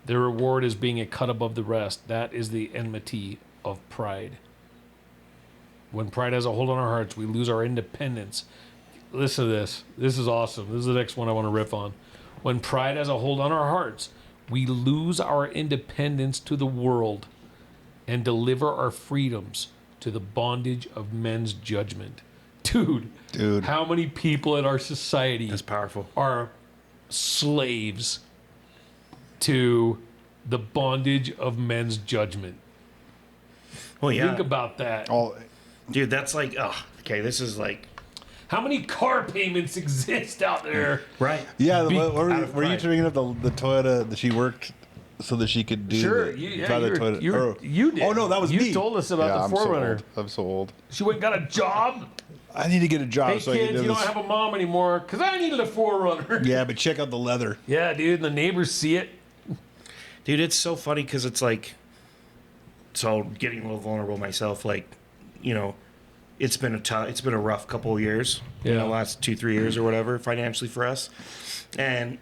Their reward is being a cut above the rest. That is the enmity of pride. When pride has a hold on our hearts, we lose our independence. Listen to this. This is awesome. This is the next one I want to riff on. When pride has a hold on our hearts, we lose our independence to the world and deliver our freedoms to the bondage of men's judgment. Dude, how many people in our society That's powerful. are slaves to the bondage of men's judgment? Well, yeah. Think about that. Dude, that's like, oh, okay, this is like... How many car payments exist out there? Right. Yeah, Be- were out of you pride. bringing up the Toyota that she worked so that she could do Sure, drive the Toyota? you did. Oh no, that was you me. told us about the I'm Forerunner. So old. I'm so old. She went and got a job. I need to get a job Hey so I kids, can do you this. don't have a mom anymore because I needed a Forerunner. Yeah, but check out the leather. Yeah, dude, and the neighbors see it. Dude, it's so funny because it's like... So, getting a little vulnerable myself, like, you know... It's been a rough couple of years, Yeah. last 2-3 years or whatever, financially for us, and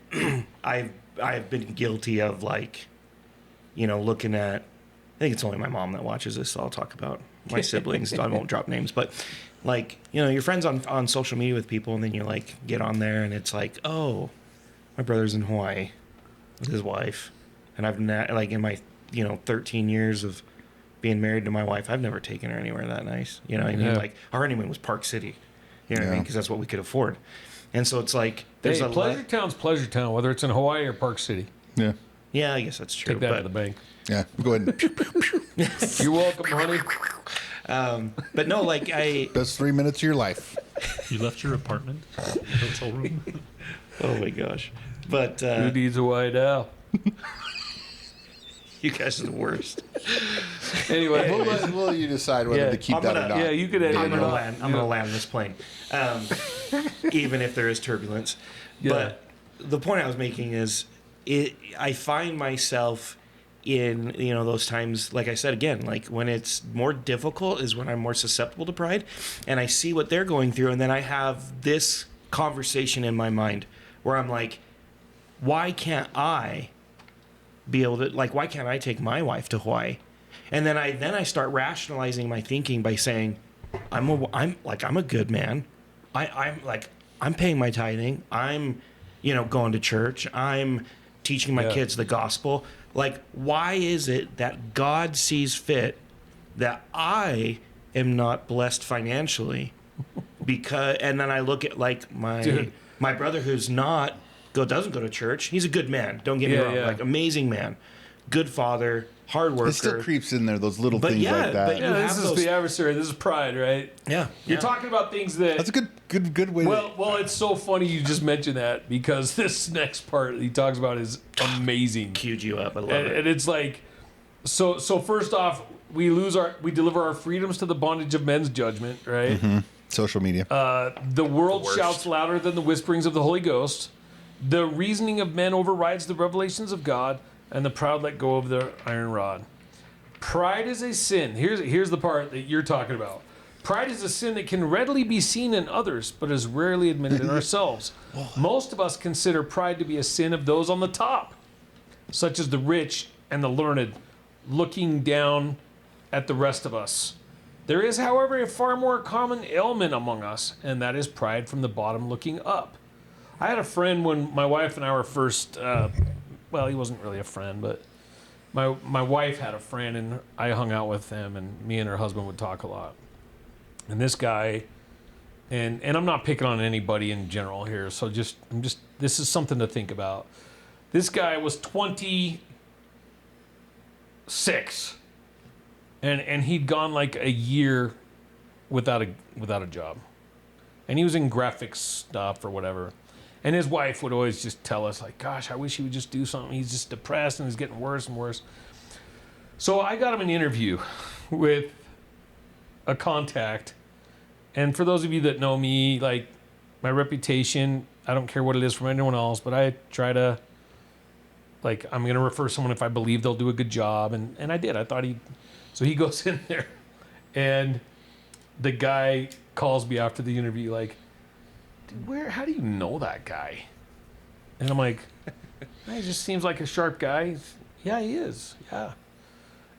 I've been guilty of like, looking at. I think it's only my mom that watches this, so I'll talk about my siblings. I won't drop names, but like, your friends on social media with people, and then you like get on there, and it's like, oh, my brother's in Hawaii with his wife, and I've like in my 13 years of being married to my wife, I've never taken her anywhere that nice. You know what I mean? Yeah. Like, our honeymoon was Park City. You know what I Yeah. mean? Because that's what we could afford. And so it's like, there's Hey, Pleasure Town's Pleasure Town, whether it's in Hawaii or Park City. Yeah, Yeah, I guess that's true. Take that but, to the bank. yeah. Go ahead. You're welcome, honey. but no, like That's 3 minutes of your life. You left your apartment, your hotel room. oh my gosh. But Who needs a white owl? you guys are the worst. Anyway, Will you decide whether Yeah. to keep I'm that gonna- or not? yeah, you could edit I'm it gonna out. land. I'm gonna land this plane, even if there is turbulence. Yeah. But the point I was making is, I find myself in those times, like I said again, like when it's more difficult is when I'm more susceptible to pride, and I see what they're going through, and then I have this conversation in my mind where I'm like, why can't I be able to, like, why can't I take my wife to Hawaii? And then I start rationalizing my thinking by saying, I'm a good man. I'm paying my tithing. I'm, going to church. I'm teaching my Yeah. kids the gospel. Like, why is it that God sees fit that I am not blessed financially? And then I look at like Dude. my brother who's doesn't go to church. He's a good man. Don't get me Yeah, wrong. yeah. Like, amazing man, good father, hard worker. It still creeps in there. Those little But things yeah, like that. but- yeah, You this have is those- the adversary. This is pride, right? Yeah, You're yeah. talking about things that. That's a good way. Well, it's so funny you just mentioned that because this next part he talks about is amazing. Queued you up. I love And it. it's like, so first off, we deliver our freedoms to the bondage of men's judgment, right? Social media. The world worst. shouts louder than the whisperings of the Holy Ghost. The reasoning of men overrides the revelations of God, and the proud let go of their iron rod. Pride is a sin. Here's the part that you're talking about. Pride is a sin that can readily be seen in others, but is rarely admitted in ourselves. Most of us consider pride to be a sin of those on the top, such as the rich and the learned, looking down at the rest of us. There is, however, a far more common ailment among us, and that is pride from the bottom looking up. I had a friend when my wife and I were first, well, he wasn't really a friend, but my wife had a friend, and I hung out with him, and me and her husband would talk a lot. And this guy and I'm not picking on anybody in general here. So this is something to think about. This guy was 26, and he'd gone like a year without a job, and he was in graphics stuff or whatever. And his wife would always just tell us, like, gosh, I wish he would just do something. He's just depressed and it's getting worse and worse. So I got him an interview with a contact. And for those of you that know me, like, my reputation, I don't care what it is from anyone else, but I try to, like, I'm going to refer someone if I believe they'll do a good job. And I did. I thought so he goes in there, and the guy calls me after the interview, like, dude, how do you know that guy? And I'm like, he just seems like a sharp guy. Yeah, he is. Yeah.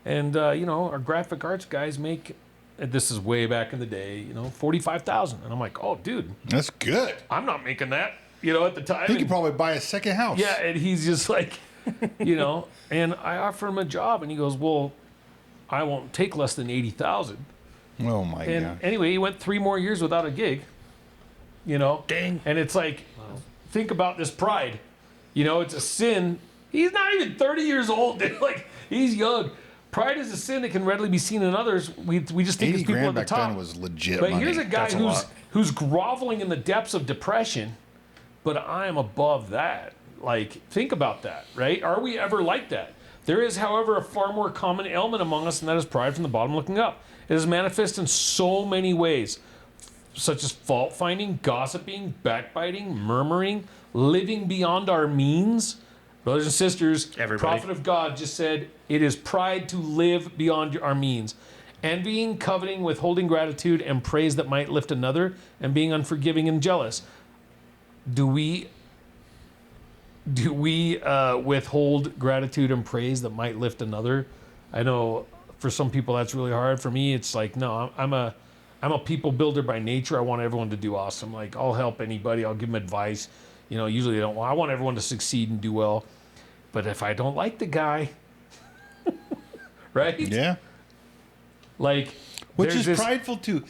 And, our graphic arts guys make, this is way back in the day, $45,000. And I'm like, oh, dude. That's good. I'm not making that, at the time. He could probably buy a second house. Yeah, and he's just like, and I offer him a job, and he goes, well, I won't take less than 80,000. Oh, my God. And anyway, he went 3 more years without a gig. Dang. And it's like, think about this pride. It's a sin. He's not even 30 years old. Like, he's young. Pride is a sin that can readily be seen in others. We just think it's people at the back top. then was legit But money. here's a guy That's a who's groveling in the depths of depression, but I am above that. Like, think about that, right? Are we ever like that? There is, however, a far more common ailment among us, and that is pride from the bottom looking up. It is manifest in so many ways, such as fault-finding, gossiping, backbiting, murmuring, living beyond our means. Brothers and sisters, Everybody. prophet of God just said, it is pride to live beyond our means. Envying, coveting, withholding gratitude and praise that might lift another, and being unforgiving and jealous. Do we withhold gratitude and praise that might lift another? I know for some people that's really hard. For me, it's like, no, I'm a people builder by nature. I want everyone to do awesome. Like, I'll help anybody. I'll give them advice. Usually I want everyone to succeed and do well. But if I don't like the guy, right? Yeah. Like, Which there's is prideful too.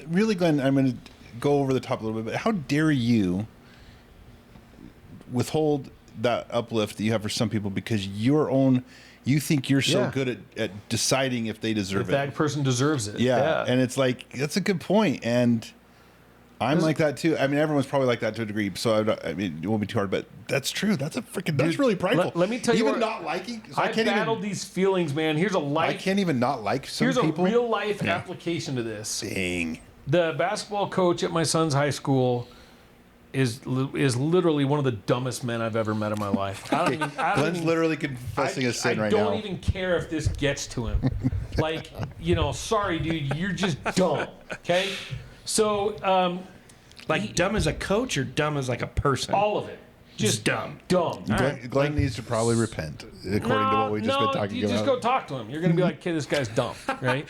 Really, Glenn, I'm going to go over the top a little bit, but how dare you withhold that uplift that you have for some people because you think you're so Yeah. good at deciding if they deserve if it. that person deserves it. Yeah. And it's like, that's a good point. And I'm like that too. Everyone's probably like that to a degree. So it won't be too hard, but that's true. That's really prideful. let me tell you even what- not liking. I battled these feelings, man. Here's a I life. can't even not like some Here's people. a real life application to this. Dang. The basketball coach at my son's high school is literally one of the dumbest men I've ever met in my life. Glenn's literally confessing a sin right now. I don't even care if this gets to him. Like, sorry, dude, you're just dumb. Okay? So, Dumb as a coach or dumb as like a person? all of it. Just dumb. Dumb. Glenn needs to probably repent, according to what we've just been talking you about. just go talk to him. You're going to be like, kid, this guy's dumb, right?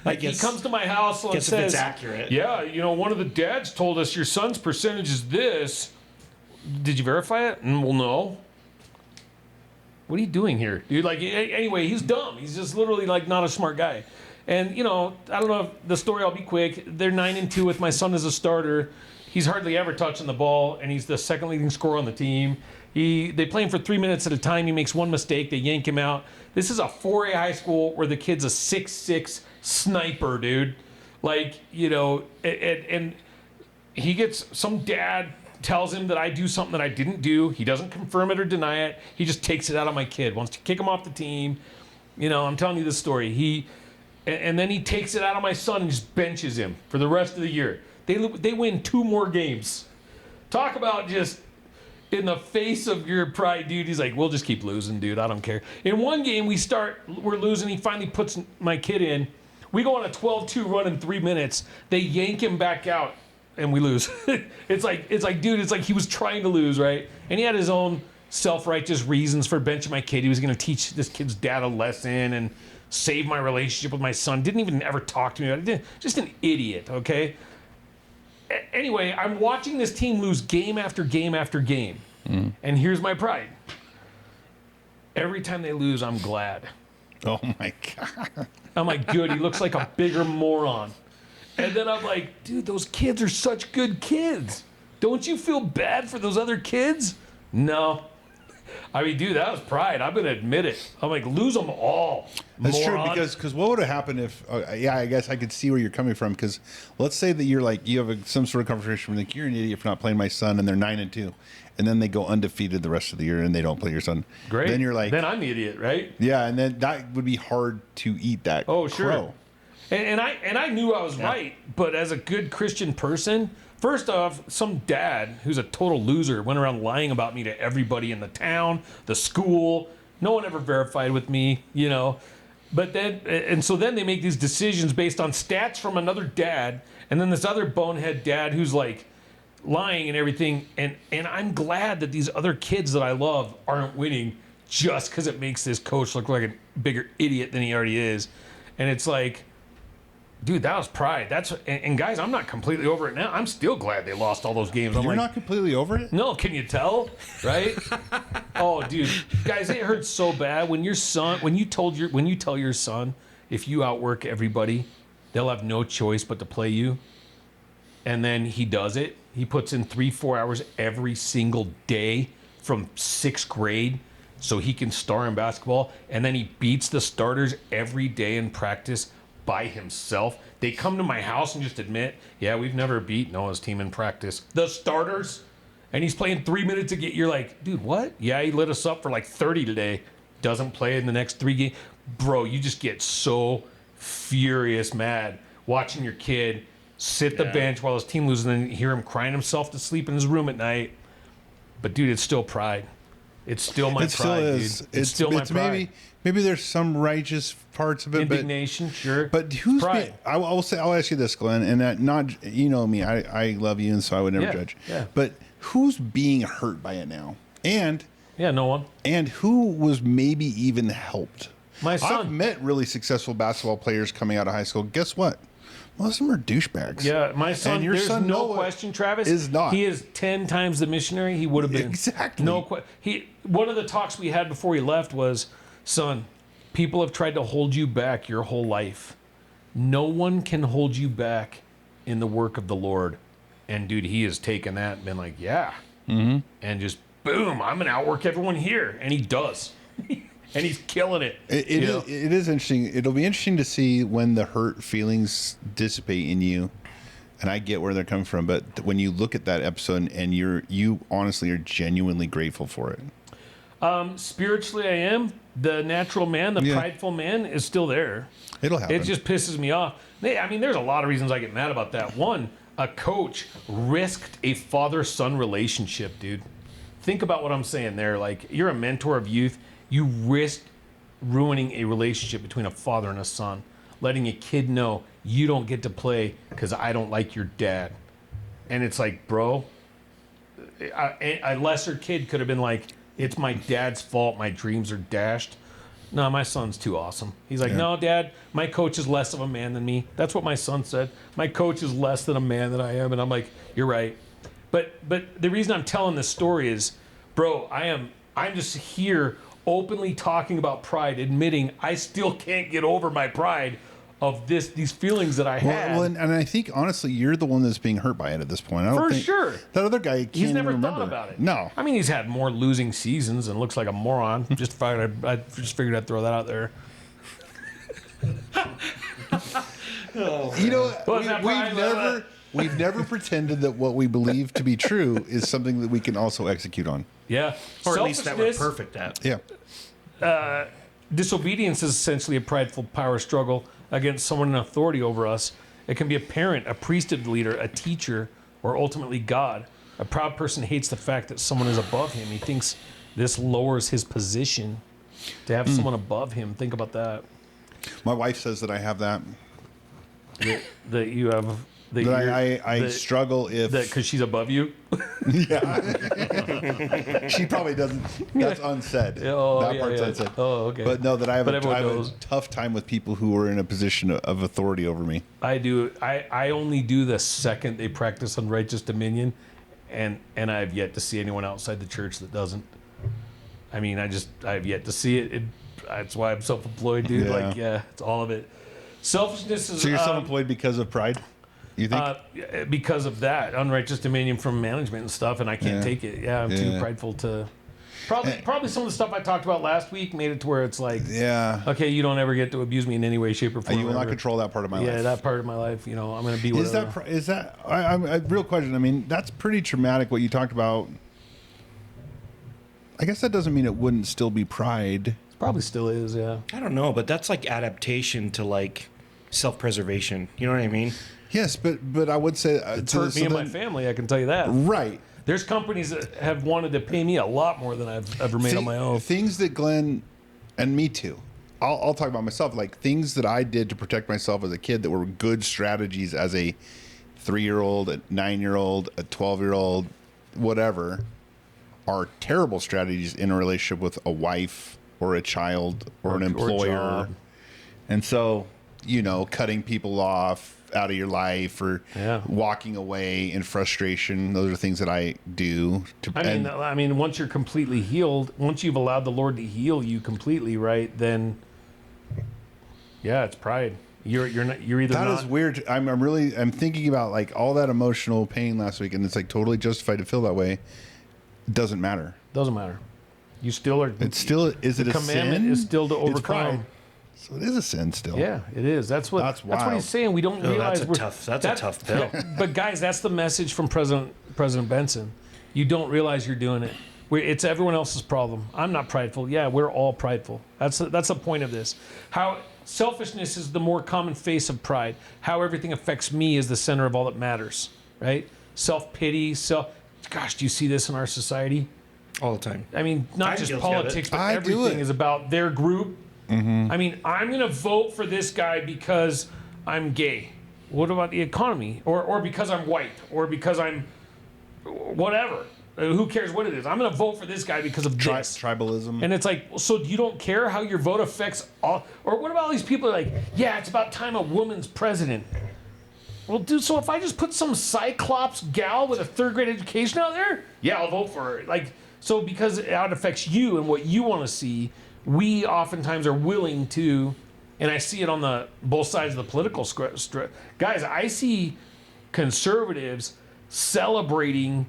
Like, guess- he comes to my house and guess if says, it's accurate. yeah, one of the dads told us your son's percentage is this. Did you verify it? Well, no. What are you doing here, dude? Like, anyway, he's dumb. He's just literally, like, not a smart guy. And, I don't know if the story, I'll be quick. They're 9-2 with my son as a starter. He's hardly ever touching the ball, and he's the second leading scorer on the team. They play him for 3 minutes at a time. He makes one mistake. They yank him out. This is a 4A high school where the kid's a 6'6" sniper, dude. Like, and he gets, some dad tells him that I do something that I didn't do. He doesn't confirm it or deny it. He just takes it out on my kid, wants to kick him off the team. I'm telling you this story. And then he takes it out on my son and just benches him for the rest of the year. They win 2 more games. Talk about just in the face of your pride, dude. He's like, we'll just keep losing, dude. I don't care. In one game, we're losing. He finally puts my kid in. We go on a 12-2 run in 3 minutes. They yank him back out, and we lose. It's like, dude, it's like he was trying to lose, right? And he had his own self-righteous reasons for benching my kid. He was going to teach this kid's dad a lesson and save my relationship with my son. Didn't even ever talk to me about it. Just an idiot, okay? Anyway, I'm watching this team lose game after game after game. And here's my pride. Every time they lose, I'm glad. Oh, my God. I'm like, good, he looks like a bigger moron. And then I'm like, dude, those kids are such good kids. Don't you feel bad for those other kids? No. I mean, dude, that was pride. I'm going to admit it. I'm like, lose them all. That's moron. true because what would have happened if? Yeah, I guess I could see where you're coming from. Because let's say that you're like you have some sort of conversation like you're an idiot for not playing my son, and they're 9-2, and then they go undefeated the rest of the year and they don't play your son. Great. Then you're like, then I'm the idiot, right? yeah, and then that would be hard to eat that. Oh, sure. Crow. And I knew I was right, but as a good Christian person, first off, some dad who's a total loser went around lying about me to everybody in the town, the school. No one ever verified with me, you know. But then, and so then they make these decisions based on stats from another dad, and then this other bonehead dad who's like lying and everything. And I'm glad that these other kids that I love aren't winning just because it makes this coach look like a bigger idiot than he already is. And it's like, dude, that was pride. And guys, I'm not completely over it now. I'm still glad they lost all those games. I'm You're like, not completely over it. no, can you tell? Right? Oh, dude, guys, it hurts so bad when your son, when you tell your son, if you outwork everybody, they'll have no choice but to play you. And then he does it. He puts in 3-4 hours every single day from 6th grade so he can star in basketball. And then he beats the starters every day in practice by himself. They come to my house and just admit, yeah, we've never beat Noah's team in practice. The starters. And he's playing 3 minutes a game. You're like, dude, what? Yeah, he lit us up for like 30 today. Doesn't play in the next 3 games. Bro, you just get so furious mad watching your kid sit the bench while his team loses and then hear him crying himself to sleep in his room at night. But dude, it's still pride. It's still my It still pride, is. dude. It's still my pride. Maybe there's some righteous parts of it, Indignation, sure. But who's? pride? I'll ask you this, Glenn, and that not you know me. I love you, and so I would never Yeah, judge. yeah. But who's being hurt by it now? And Yeah, no one. who was maybe even helped? My son. I've met really successful basketball players coming out of high school. Guess what? Most of them are douchebags. Yeah, my son, And your there's son no Noah question, Travis. is not. He is 10 times the missionary he would have been. Exactly. No question. One of the talks we had before he left was, son, people have tried to hold you back your whole life. No one can hold you back in the work of the Lord. And dude, he has taken that and been like, yeah. Mm-hmm. And just, boom, I'm going to outwork everyone here. And he does. And he's killing it. It is interesting. It'll be interesting to see when the hurt feelings dissipate in you. And I get where they're coming from, but when you look at that episode and you honestly are genuinely grateful for it. Spiritually, I am. The natural man, the prideful man, is still there. It'll happen. It just pisses me off. I mean, there's a lot of reasons I get mad about that. One, a coach risked a father-son relationship, dude. Think about what I'm saying there. Like, you're a mentor of youth. You risked ruining a relationship between a father and a son, letting a kid know you don't get to play because I don't like your dad. And it's like, bro, a lesser kid could have been like, it's my dad's fault. My dreams are dashed. No, my son's too awesome. He's like, no, Dad, my coach is less of a man than me. That's what my son said. My coach is less than a man than I am. And I'm like, you're right. But the reason I'm telling this story is, bro, I'm just here openly talking about pride, admitting I still can't get over my pride of these feelings that I had. Well, and I think honestly, you're the one that's being hurt by it at this point. I don't For think sure. that other guy can't He's never even thought remember. about it. No. I mean, he's had more losing seasons and looks like a moron. I just figured I'd throw that out there. You know, Wasn't that pride? we've never pretended that what we believe to be true is something that we can also execute on. Yeah. Or at least that we're Selfishness, perfect at. Yeah. Disobedience is essentially a prideful power struggle against someone in authority over us. It can be a parent, a priesthood leader, a teacher, or ultimately God. A proud person hates the fact that someone is above him. He thinks this lowers his position to have someone above him. Think about that. My wife says that I have that. That you have. That I struggle if because she's above you. she probably doesn't. That's unsaid. That part's unsaid. Oh, okay. But no, that I have, But I everyone have a knows. tough time with people who are in a position of authority over me. I do. I only do the second they practice unrighteous dominion, and I have yet to see anyone outside the church that doesn't. I mean, I have yet to see it. That's why I'm self-employed, dude. Yeah. Like, yeah, it's all of it. Selfishness is. So you're self-employed because of pride? You think? Because of that unrighteous dominion from management and stuff, and I can't Yeah. take it. Yeah, I'm too prideful to. Probably some of the stuff I talked about last week made it to where it's like, Yeah. okay, you don't ever get to abuse me in any way, shape, or form. You will not ever. control that part of my life. Yeah, that part of my life. I'm going to be whatever. Is that real question? I mean, that's pretty traumatic what you talked about. I guess that doesn't mean it wouldn't still be pride. Probably still is, yeah. I don't know, but that's like adaptation to like self-preservation. You know what I mean? Yes, but I would say It's hurt me and my family, I can tell you that. Right. There's companies that have wanted to pay me a lot more than I've ever made on my own. Things that Glenn and me too. I'll talk about myself. Like things that I did to protect myself as a kid that were good strategies as a 3-year-old, a 9-year-old, a 12-year-old, whatever, are terrible strategies in a relationship with a wife or a child or an employer. job. And so, cutting people off out of your life or walking away in frustration. Those are things that I do. I mean, once you're completely healed, once you've allowed the Lord to heal you completely, right? Then, yeah, it's pride. You're either That not. is weird. I'm thinking about like all that emotional pain last week, and it's like totally justified to feel that way. It doesn't matter. Doesn't matter. You still are. It's still is it a sin? The commandment is still to It's pride. overcome. So it is a sin still. Yeah, it is. That's what wild. he's saying. We don't realize That's a tough pill. But guys, that's the message from President Benson. You don't realize you're doing it. It's everyone else's problem. I'm not prideful. Yeah, we're all prideful. That's the point of this. How selfishness is the more common face of pride. How everything affects me is the center of all that matters. Right? Self-pity. Gosh, do you see this in our society? All the time. I mean, not I'm just guilty of politics, it. but I do everything it. is about their group. I mean, I'm going to vote for this guy because I'm gay. What about the economy? Or because I'm white? Or because I'm whatever? Who cares what it is? I'm going to vote for this guy because of this. Tribalism. And it's like, so you don't care how your vote affects all? Or what about all these people like, yeah, it's about time a woman's president. Well, dude, so if I just put some Cyclops gal with a 3rd grade education out there, yeah, I'll vote for her. Like, so because it affects you and what you want to see, we oftentimes are willing to, and I see it on the both sides of the political guys. I see conservatives celebrating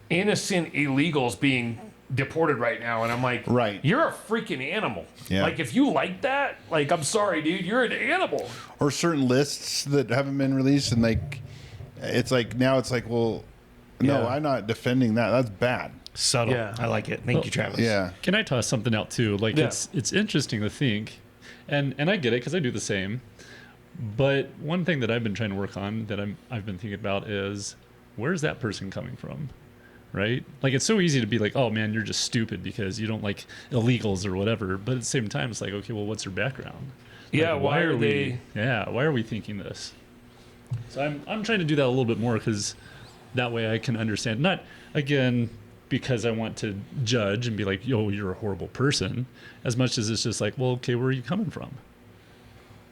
innocent illegals being deported right now, and I'm like, Right. you're a freaking animal. Yeah. Like if you like that, like I'm sorry, dude, you're an animal. Or certain lists that haven't been released, and like, it's like now it's like, well, no, Yeah. I'm not defending that. That's bad. Subtle. Yeah. I like it. Thank you, Travis. Yeah. Can I toss something out too? Like Yeah. it's interesting to think, and I get it because I do the same. But one thing that I've been trying to work on that I've been thinking about is where's that person coming from, right? Like it's so easy to be like, oh man, you're just stupid because you don't like illegals or whatever. But at the same time, it's like, okay, well, what's their background? Yeah, Like, why are they? Yeah, why are we thinking this? So I'm trying to do that a little bit more because that way I can understand. Not again because I want to judge and be like, yo, you're a horrible person, as much as it's just like, well, okay, where are you coming from?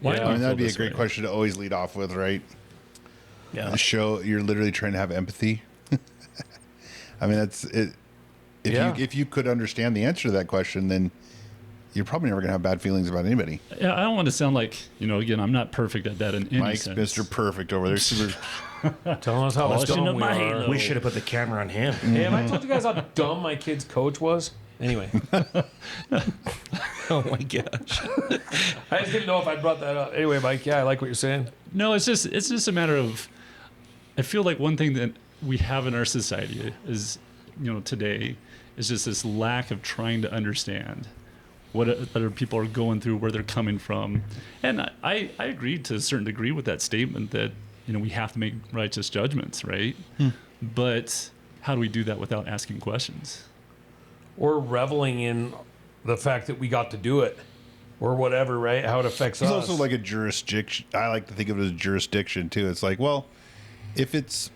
Why Yeah. do I you mean, that'd feel be a this great way? question to always lead off with, right? Yeah. Show you're literally trying to have empathy. I mean, that's it. If you could understand the answer to that question, then you're probably never gonna have bad feelings about anybody. Yeah, I don't want to sound like, again, I'm not perfect at that in any Mike's sense. Mr. Perfect over there. Super, Telling us how Polishing dumb up we my are. halo. We should have put the camera on him. Hey, have I told you guys how dumb my kid's coach was? Anyway, Oh my gosh. I just didn't know if I brought that up. Anyway, Mike, yeah, I like what you're saying. No, it's just a matter of, I feel like one thing that we have in our society is, today is just this lack of trying to understand what other people are going through, where they're coming from. And I agree to a certain degree with that statement that, we have to make righteous judgments, right? But how do we do that without asking questions? Or reveling in the fact that we got to do it, or whatever, right? How it affects it's us. also like a jurisdiction. I like to think of it as jurisdiction too. It's like, well, if it's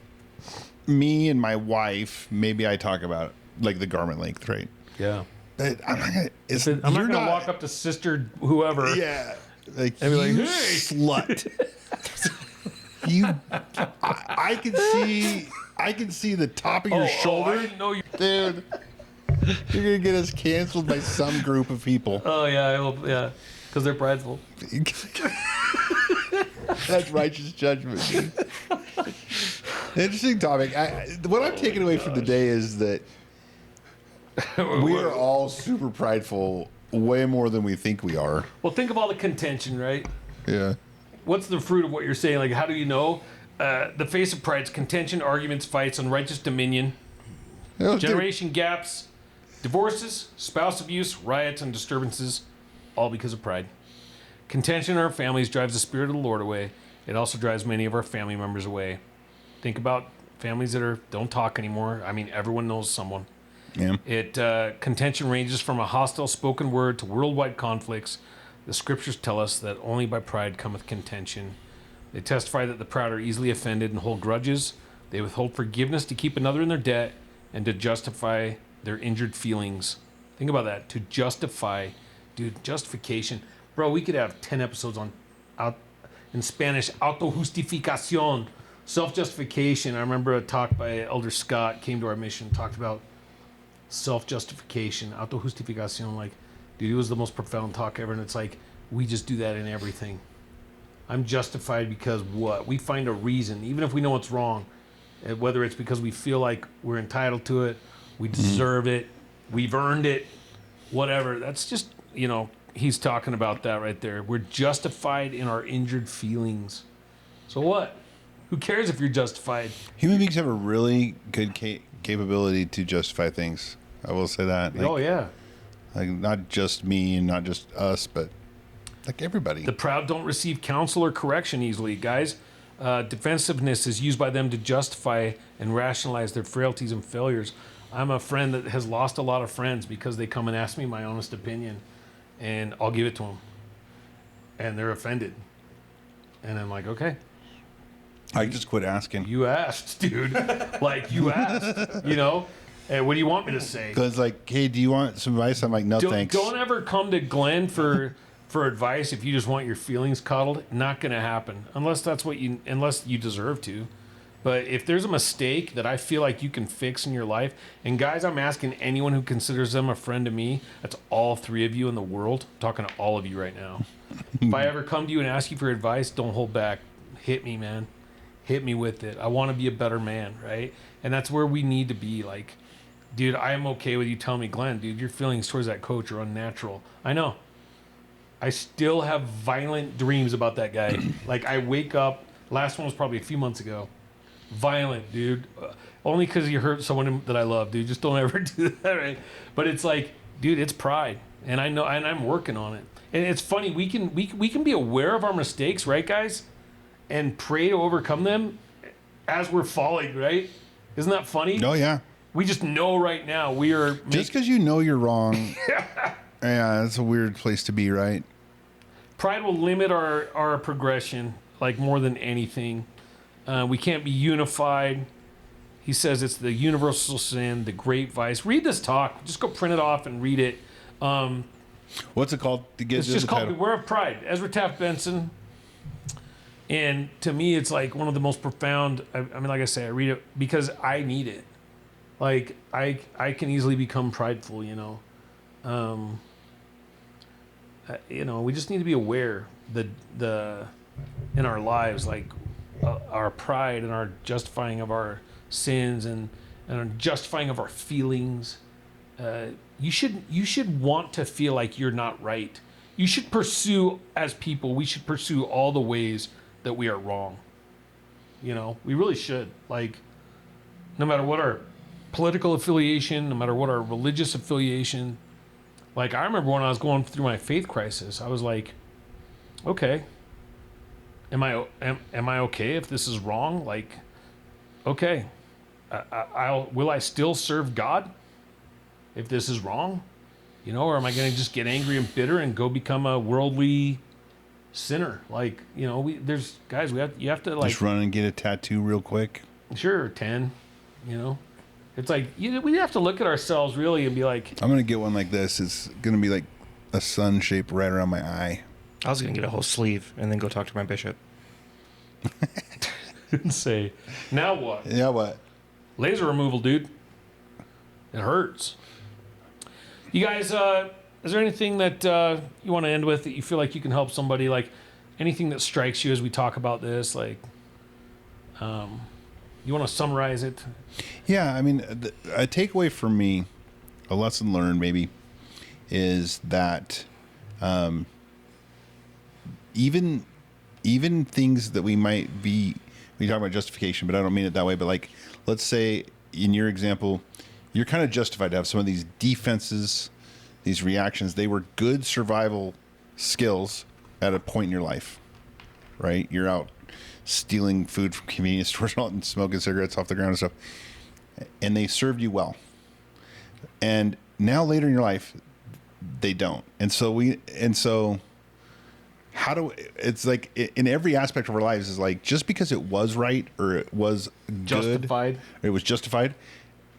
me and my wife, maybe I talk about like the garment length, right? yeah. But I'm not gonna, I'm not gonna walk up to sister whoever. Yeah, like And be like, you "Hey." slut. I can see the top of your shoulder, I didn't know you. dude. You're gonna get us canceled by some group of people. Oh yeah, I hope, yeah, because they're prideful. That's righteous judgment. Dude. Interesting topic. What I'm taking away from the day is that we are all super prideful, way more than we think we are. Well, think of all the contention, right? Yeah. What's the fruit of what you're saying? Like, how do you know? The face of pride's contention, arguments, fights, unrighteous dominion, Oh, dude. generation gaps, divorces, spouse abuse, riots, and disturbances, all because of pride. Contention in our families drives the Spirit of the Lord away. It also drives many of our family members away. Think about families that don't talk anymore. I mean, everyone knows someone. Yeah. Contention ranges from a hostile spoken word to worldwide conflicts. The scriptures tell us that only by pride cometh contention. They testify that the proud are easily offended and hold grudges. They withhold forgiveness to keep another in their debt and to justify their injured feelings. Think about that. To justify, dude, justification. Bro, we could have 10 episodes on, in Spanish, autojustificación, self-justification. I remember a talk by Elder Scott came to our mission, talked about self-justification, autojustificación. Like, dude, it was the most profound talk ever. And it's like, we just do that in everything. I'm justified because what? We find a reason, even if we know it's wrong, whether it's because we feel like we're entitled to it, we deserve it, we've earned it, whatever. That's just, he's talking about that right there. We're justified in our injured feelings. So what? Who cares if you're justified? Human beings have a really good capability to justify things. I will say that. Oh, yeah. Like, not just me and not just us, but like everybody. The proud don't receive counsel or correction easily, guys. Defensiveness is used by them to justify and rationalize their frailties and failures. I'm a friend that has lost a lot of friends because they come and ask me my honest opinion, and I'll give it to them. And they're offended. And I'm like, okay. I just quit asking. You asked, dude. Like, you asked, And what do you want me to say? Because, like, hey, do you want some advice? I'm like, no, thanks. Don't ever come to Glenn for advice if you just want your feelings coddled. Not going to happen unless you deserve to. But if there's a mistake that I feel like you can fix in your life, and guys, I'm asking anyone who considers them a friend to me, that's all three of you in the world. I'm talking to all of you right now. If I ever come to you and ask you for advice, don't hold back. Hit me, man. Hit me with it. I want to be a better man, right? And that's where we need to be. Like, dude, I am okay with you telling me, Glenn, dude, your feelings towards that coach are unnatural. I know. I still have violent dreams about that guy. Like, I wake up, last one was probably a few months ago. Violent, dude. Only because you hurt someone that I love, dude. Just don't ever do that, right? But it's like, dude, it's pride. And I know, and I'm working on it. And it's funny, we can be aware of our mistakes, right, guys? And pray to overcome them as we're falling, right? Isn't that funny? Oh, yeah. We just know right now we are... Just because you know you're wrong. Yeah, that's a weird place to be, right? Pride will limit our progression, like, more than anything. We can't be unified. He says it's the universal sin, the great vice. Read this talk. Just go print it off and read it. What's it called? It's just called Beware of Pride. Ezra Taft Benson. And to me, it's like one of the most profound. I mean, like I say, I read it because I need it. Like, I can easily become prideful, we just need to be aware that in our lives, like, our pride and our justifying of our sins and our justifying of our feelings. You should want to feel like you're not right. You should pursue, as people, we should pursue all the ways that we are wrong. We really should. Like, no matter what our political affiliation, no matter what our religious affiliation. Like, I remember when I was going through my faith crisis, I was like, okay, am I okay if this is wrong? Like, okay, will I still serve God if this is wrong? Or am I going to just get angry and bitter and go become a worldly sinner? Like, there's guys, you have to, like, just run and get a tattoo real quick. Sure, 10. It's like we have to look at ourselves really and be like, I'm gonna get one like this. It's gonna be like a sun shape right around my eye. I was gonna get a whole sleeve and then go talk to my bishop. And say, now what? Yeah, what? Laser removal, dude. It hurts. You guys, is there anything that you want to end with that you feel like you can help somebody? Like, anything that strikes you as we talk about this? Like, you want to summarize it? Yeah, I mean, a takeaway for me, a lesson learned maybe, is that even things that we might be, we talk about justification, but I don't mean it that way. But like, let's say in your example, you're kind of justified to have some of these defenses, these reactions. They were good survival skills at a point in your life, right? You're out stealing food from convenience stores and smoking cigarettes off the ground and stuff, and they served you well. And now later in your life, they don't. And so how do it's like in every aspect of our lives is like, just because it was right or it was Justified. good, or it was justified,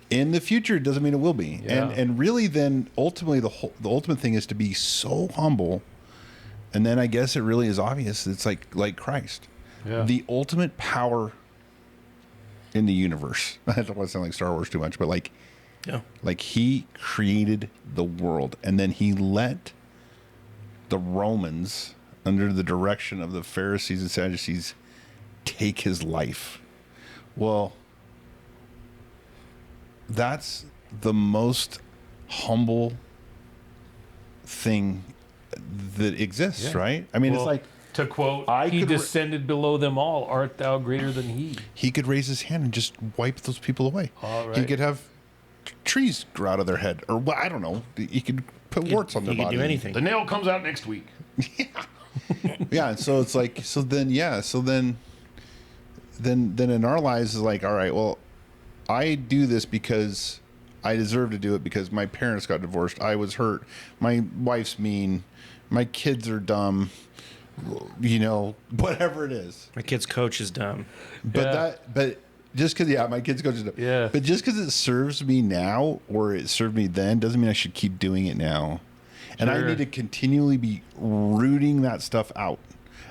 in the future it doesn't mean it will be. Yeah. And really then ultimately the ultimate thing is to be so humble. And then I guess it really is obvious. It's like Christ. Yeah. The ultimate power in the universe. I don't want to sound like Star Wars too much, but like he created the world, and then he let the Romans, under the direction of the Pharisees and Sadducees, take his life. Well, that's the most humble thing that exists, right? I mean, Well, it's like, to quote, I he could descended below them all. Art thou greater than he? he could raise his hand and just wipe those people away. All right. He could have trees grow out of their head, or I don't know. He could put warts on their He could body. do anything. The nail comes out next week. Yeah, and so it's like, then in our lives is like, all right, well, I do this because I deserve to do it because my parents got divorced. I was hurt. My wife's mean. My kids are dumb. You know, whatever it is. My kid's coach is dumb. But just because, my kids go to Yeah. But just because it serves me now or it served me then doesn't mean I should keep doing it now. And I Sure. need to continually be rooting that stuff out.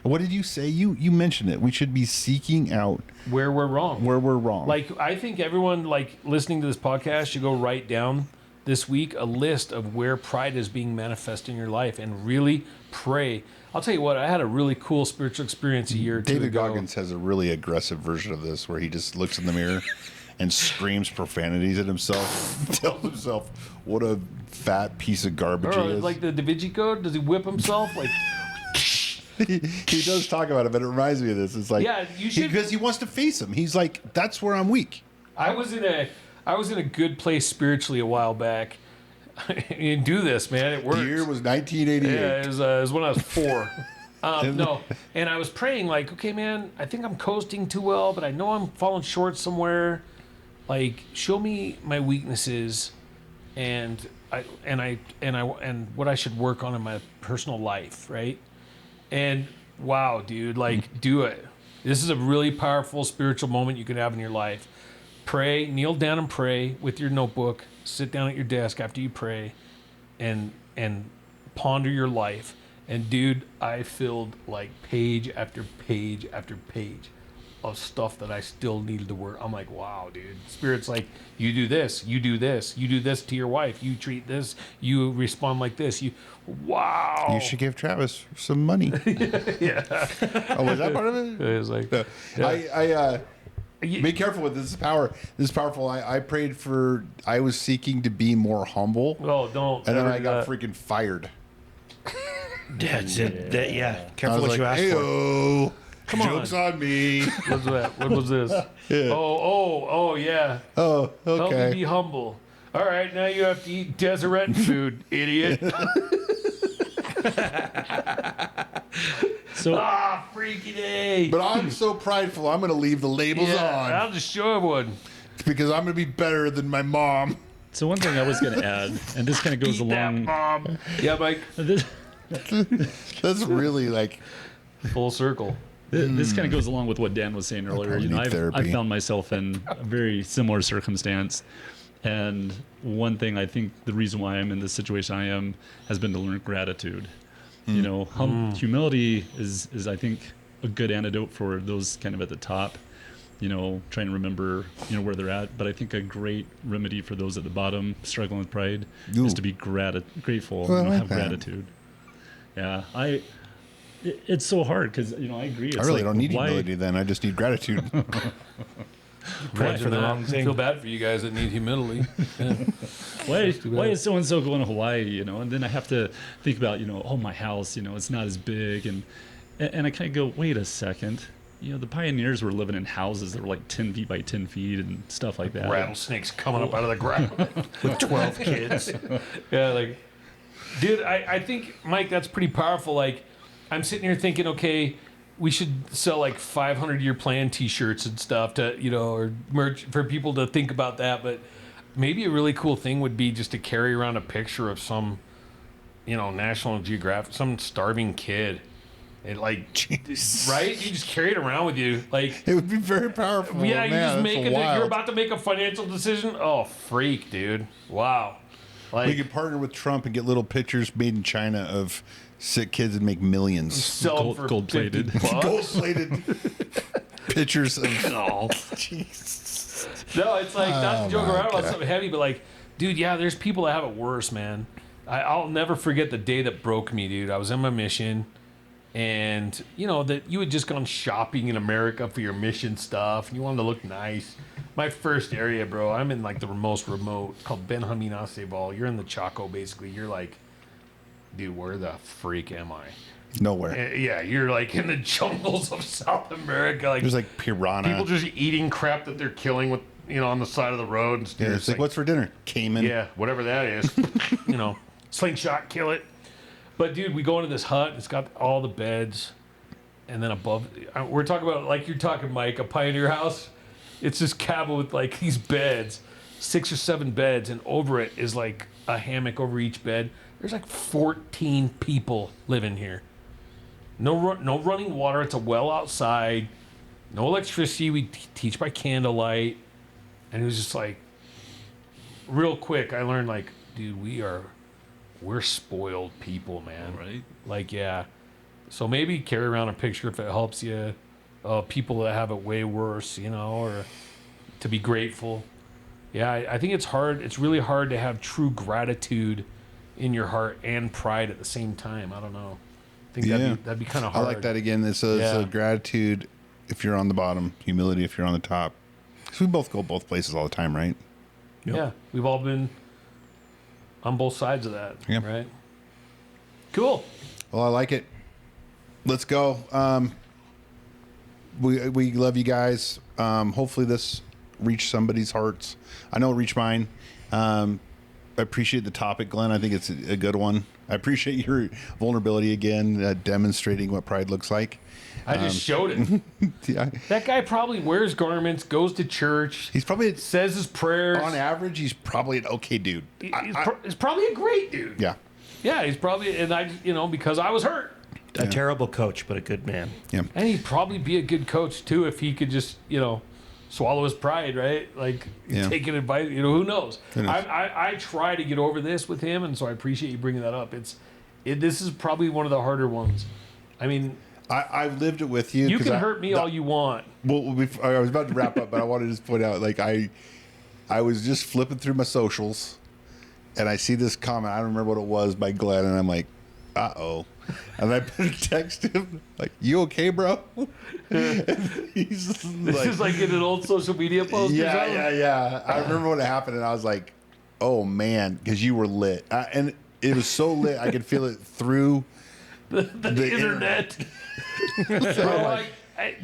What did you say? You mentioned it. We should be seeking out Where we're wrong. where we're wrong. Like, I think everyone, like, listening to this podcast should go write down this week a list of where pride is being manifest in your life and really pray. I'll tell you what, I had a really cool spiritual experience a year or two David ago. Goggins has a really aggressive version of this where he just looks in the mirror and screams profanities at himself, tells himself what a fat piece of garbage Or he is. like the Da Vinci Code, does he whip himself? Like, he does talk about it, but it reminds me of this. It's like, Yeah, you should- because he wants to face him. He's like, that's where I'm weak. I was in a good place spiritually a while back. You do this, man. It works. The year was 1988. Yeah, it was when I was 4. No, and I was praying like, okay, man, I think I'm coasting too well, but I know I'm falling short somewhere. Like, show me my weaknesses, and what I should work on in my personal life, right? And wow, dude, like, do it. This is a really powerful spiritual moment you can have in your life. Pray, kneel down and pray with your notebook. Sit down at your desk after you pray, and ponder your life. And dude, I filled like page after page after page of stuff that I still needed to work. I'm like, wow, dude. Spirit's like, you do this, you do this, you do this to your wife, you treat this, you respond like this. Wow. You should give Travis some money. Yeah. Oh, was that part of it? It was like, Be careful with this. This is power. This is powerful. I prayed for. I was seeking to be more humble, oh, don't. and then ever I do got that. freaking fired. Yeah. I Careful was what like, you ask for. "Heyo, Come on. joke's on me." What's that? What was this? Yeah. Oh, yeah. Oh, Help me okay. be humble. All right, now you have to eat Deseret food, idiot. So Freaking A. But I'm so prideful. I'm going to leave the labels on I'll just show everyone. because I'm going to be better than my mom. so one thing I was going to add, and this kind of goes Eat that, along. Mom. Yeah, Mike. This, That's really like. Full circle. this kind of goes along with what Dan was saying earlier. probably You know, need I therapy. found myself in a very similar circumstance, and one thing I think the reason why I'm in this situation I am has been to learn gratitude. You know, humility is I think a good antidote for those kind of at the top. You know, trying to remember where they're at. But I think a great remedy for those at the bottom struggling with pride Ooh. is to be grateful. Well, I like have that. gratitude. Yeah, I It's so hard because I agree. It's I really like, don't need why- humility then. I just need gratitude. Pray for the wrong I thing. feel bad for you guys that need humility. Yeah. Why is so and so going to Hawaii? And then I have to think about oh, my house, it's not as big, and I kind of go, wait a second. The pioneers were living in houses that were like 10 feet by 10 feet and stuff like that. Rattlesnakes coming up out of the ground. With 12 kids. Yeah, like, dude, I think, Mike, that's pretty powerful. Like, I'm sitting here thinking, okay, we should sell like 500-year plan T-shirts and stuff to, or merch for people to think about that. But maybe a really cool thing would be just to carry around a picture of some, National Geographic, some starving kid. It right? You just carry it around with you, like. It would be very powerful. Yeah, Man, you just that's make it. wild. You're about to make a financial decision. Oh, freak, dude! Wow. Like, We could partner with Trump and get little pictures made in China of sick kids and make millions. sell them for gold-plated. $50. Gold-plated pictures of. No. Jeez. No, it's like not to joke my around about God. something heavy, but like, dude, yeah, there's people that have it worse, man. I'll never forget the day that broke me, dude. I was in my mission, and that you had just gone shopping in America for your mission stuff, and you wanted to look nice. My first area, bro, I'm in like the most remote, called Ben Hameen Aceval. You're in the Chaco, basically. You're like, dude, where the freak am I? Nowhere. Yeah, you're like in the jungles of South America. Like, There's like piranha. people just eating crap that they're killing with, on the side of the road. And Yeah, it's like, what's for dinner? Cayman. yeah, whatever that is. Slingshot, kill it. But dude, we go into this hut. It's got all the beds, and then above, we're talking about, like you're talking, Mike, a pioneer house. It's this cabin with like these beds, 6 or 7 beds, and over it is like a hammock over each bed. There's like 14 people living here. No running water. It's a well outside. No electricity. We teach by candlelight, and it was just like, real quick, I learned like, dude, we're spoiled people, man. Right. Like, yeah. So maybe carry around a picture if it helps you. People that have it way worse, or to be grateful. Yeah, I think it's hard. It's really hard to have true gratitude in your heart and pride at the same time. I don't know. I think that'd be kind of I hard. like that again. It's a gratitude if you're on the bottom, humility if you're on the top. Because we both go both places all the time, right? Yeah, we've all been on both sides of that, Yeah. right? Cool. Well, I like it. Let's go. We love you guys. Hopefully this reached somebody's hearts. I know it reached mine. I appreciate the topic, Glenn. I think it's a good one. I appreciate your vulnerability again, demonstrating what pride looks like. I just showed it. Yeah. That guy probably wears garments, goes to church, He's probably, says his prayers. on average, he's probably an okay dude. He's probably a great dude. Yeah. Yeah, he's probably, and I, because I was hurt. A terrible coach, but a good man. Yeah. And he'd probably be a good coach too if he could just, swallow his pride, right? Like Yeah. taking advice, who knows? Who knows? I try to get over this with him, and so I appreciate you bringing that up. This is probably one of the harder ones. I mean, I've lived it with you. you 'cause can hurt me all you want. Well, I was about to wrap up, but I wanted to just point out, like, I was just flipping through my socials, and I see this comment. I don't remember what it was by Glenn, and I'm like, uh-oh. And I put a text him, like, you okay, bro? And he's This like, is like in an old social media post. or something. yeah. I remember when it happened, and I was like, oh, man, because you were lit. And it was so lit, I could feel it through the the internet. Bro,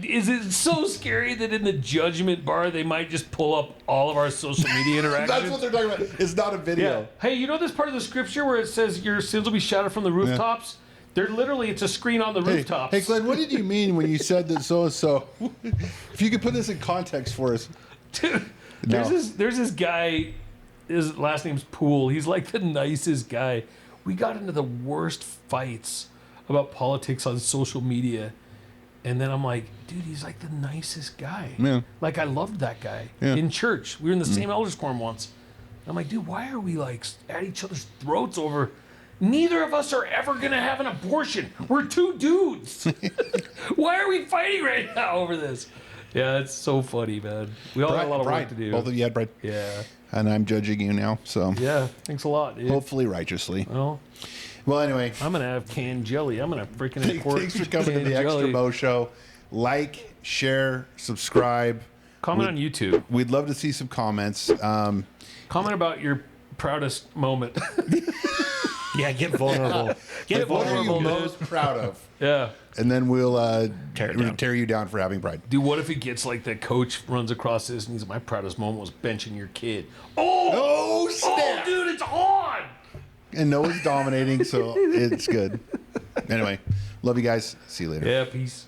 is it so scary that in the judgment bar they might just pull up all of our social media interactions? That's what they're talking about. It's not a video. Yeah. Hey, you know this part of the scripture where it says your sins will be shouted from the rooftops? They're literally, it's a screen on the rooftops. Hey, Glenn, what did you mean when you said that so-and-so? If you could put this in context for us. Dude, No. there's this guy, his last name's Poole. He's like the nicest guy. We got into the worst fights about politics on social media. And then I'm like, dude, he's like the nicest guy. Yeah. Like, I loved that guy. Yeah. In church. We were in the same elders quorum once. I'm like, dude, why are we like at each other's throats over... Neither of us are ever going to have an abortion. We're two dudes. Why are we fighting right now over this? Yeah, it's so funny, man. We all got a lot of work to do. Both of you had pride. Yeah. And I'm judging you now, so Yeah. Thanks a lot, dude. hopefully righteously. Well, Well, anyway, I'm gonna have canned jelly. I'm gonna freaking thanks import for coming to canned the Extra jelly. Mo Show. Like, share, subscribe. Comment on YouTube. We'd love to see some comments. Comment about your proudest moment. Yeah, get vulnerable. Get What are you vulnerable. most proud of? Yeah. And then we'll Tear it down. tear you down for having pride. Dude, what if he gets like the coach runs across this and he's like, my proudest moment was benching your kid. Oh, snap! Dude, it's on. And Noah's dominating, so it's good. Anyway, love you guys. See you later. Yeah, peace.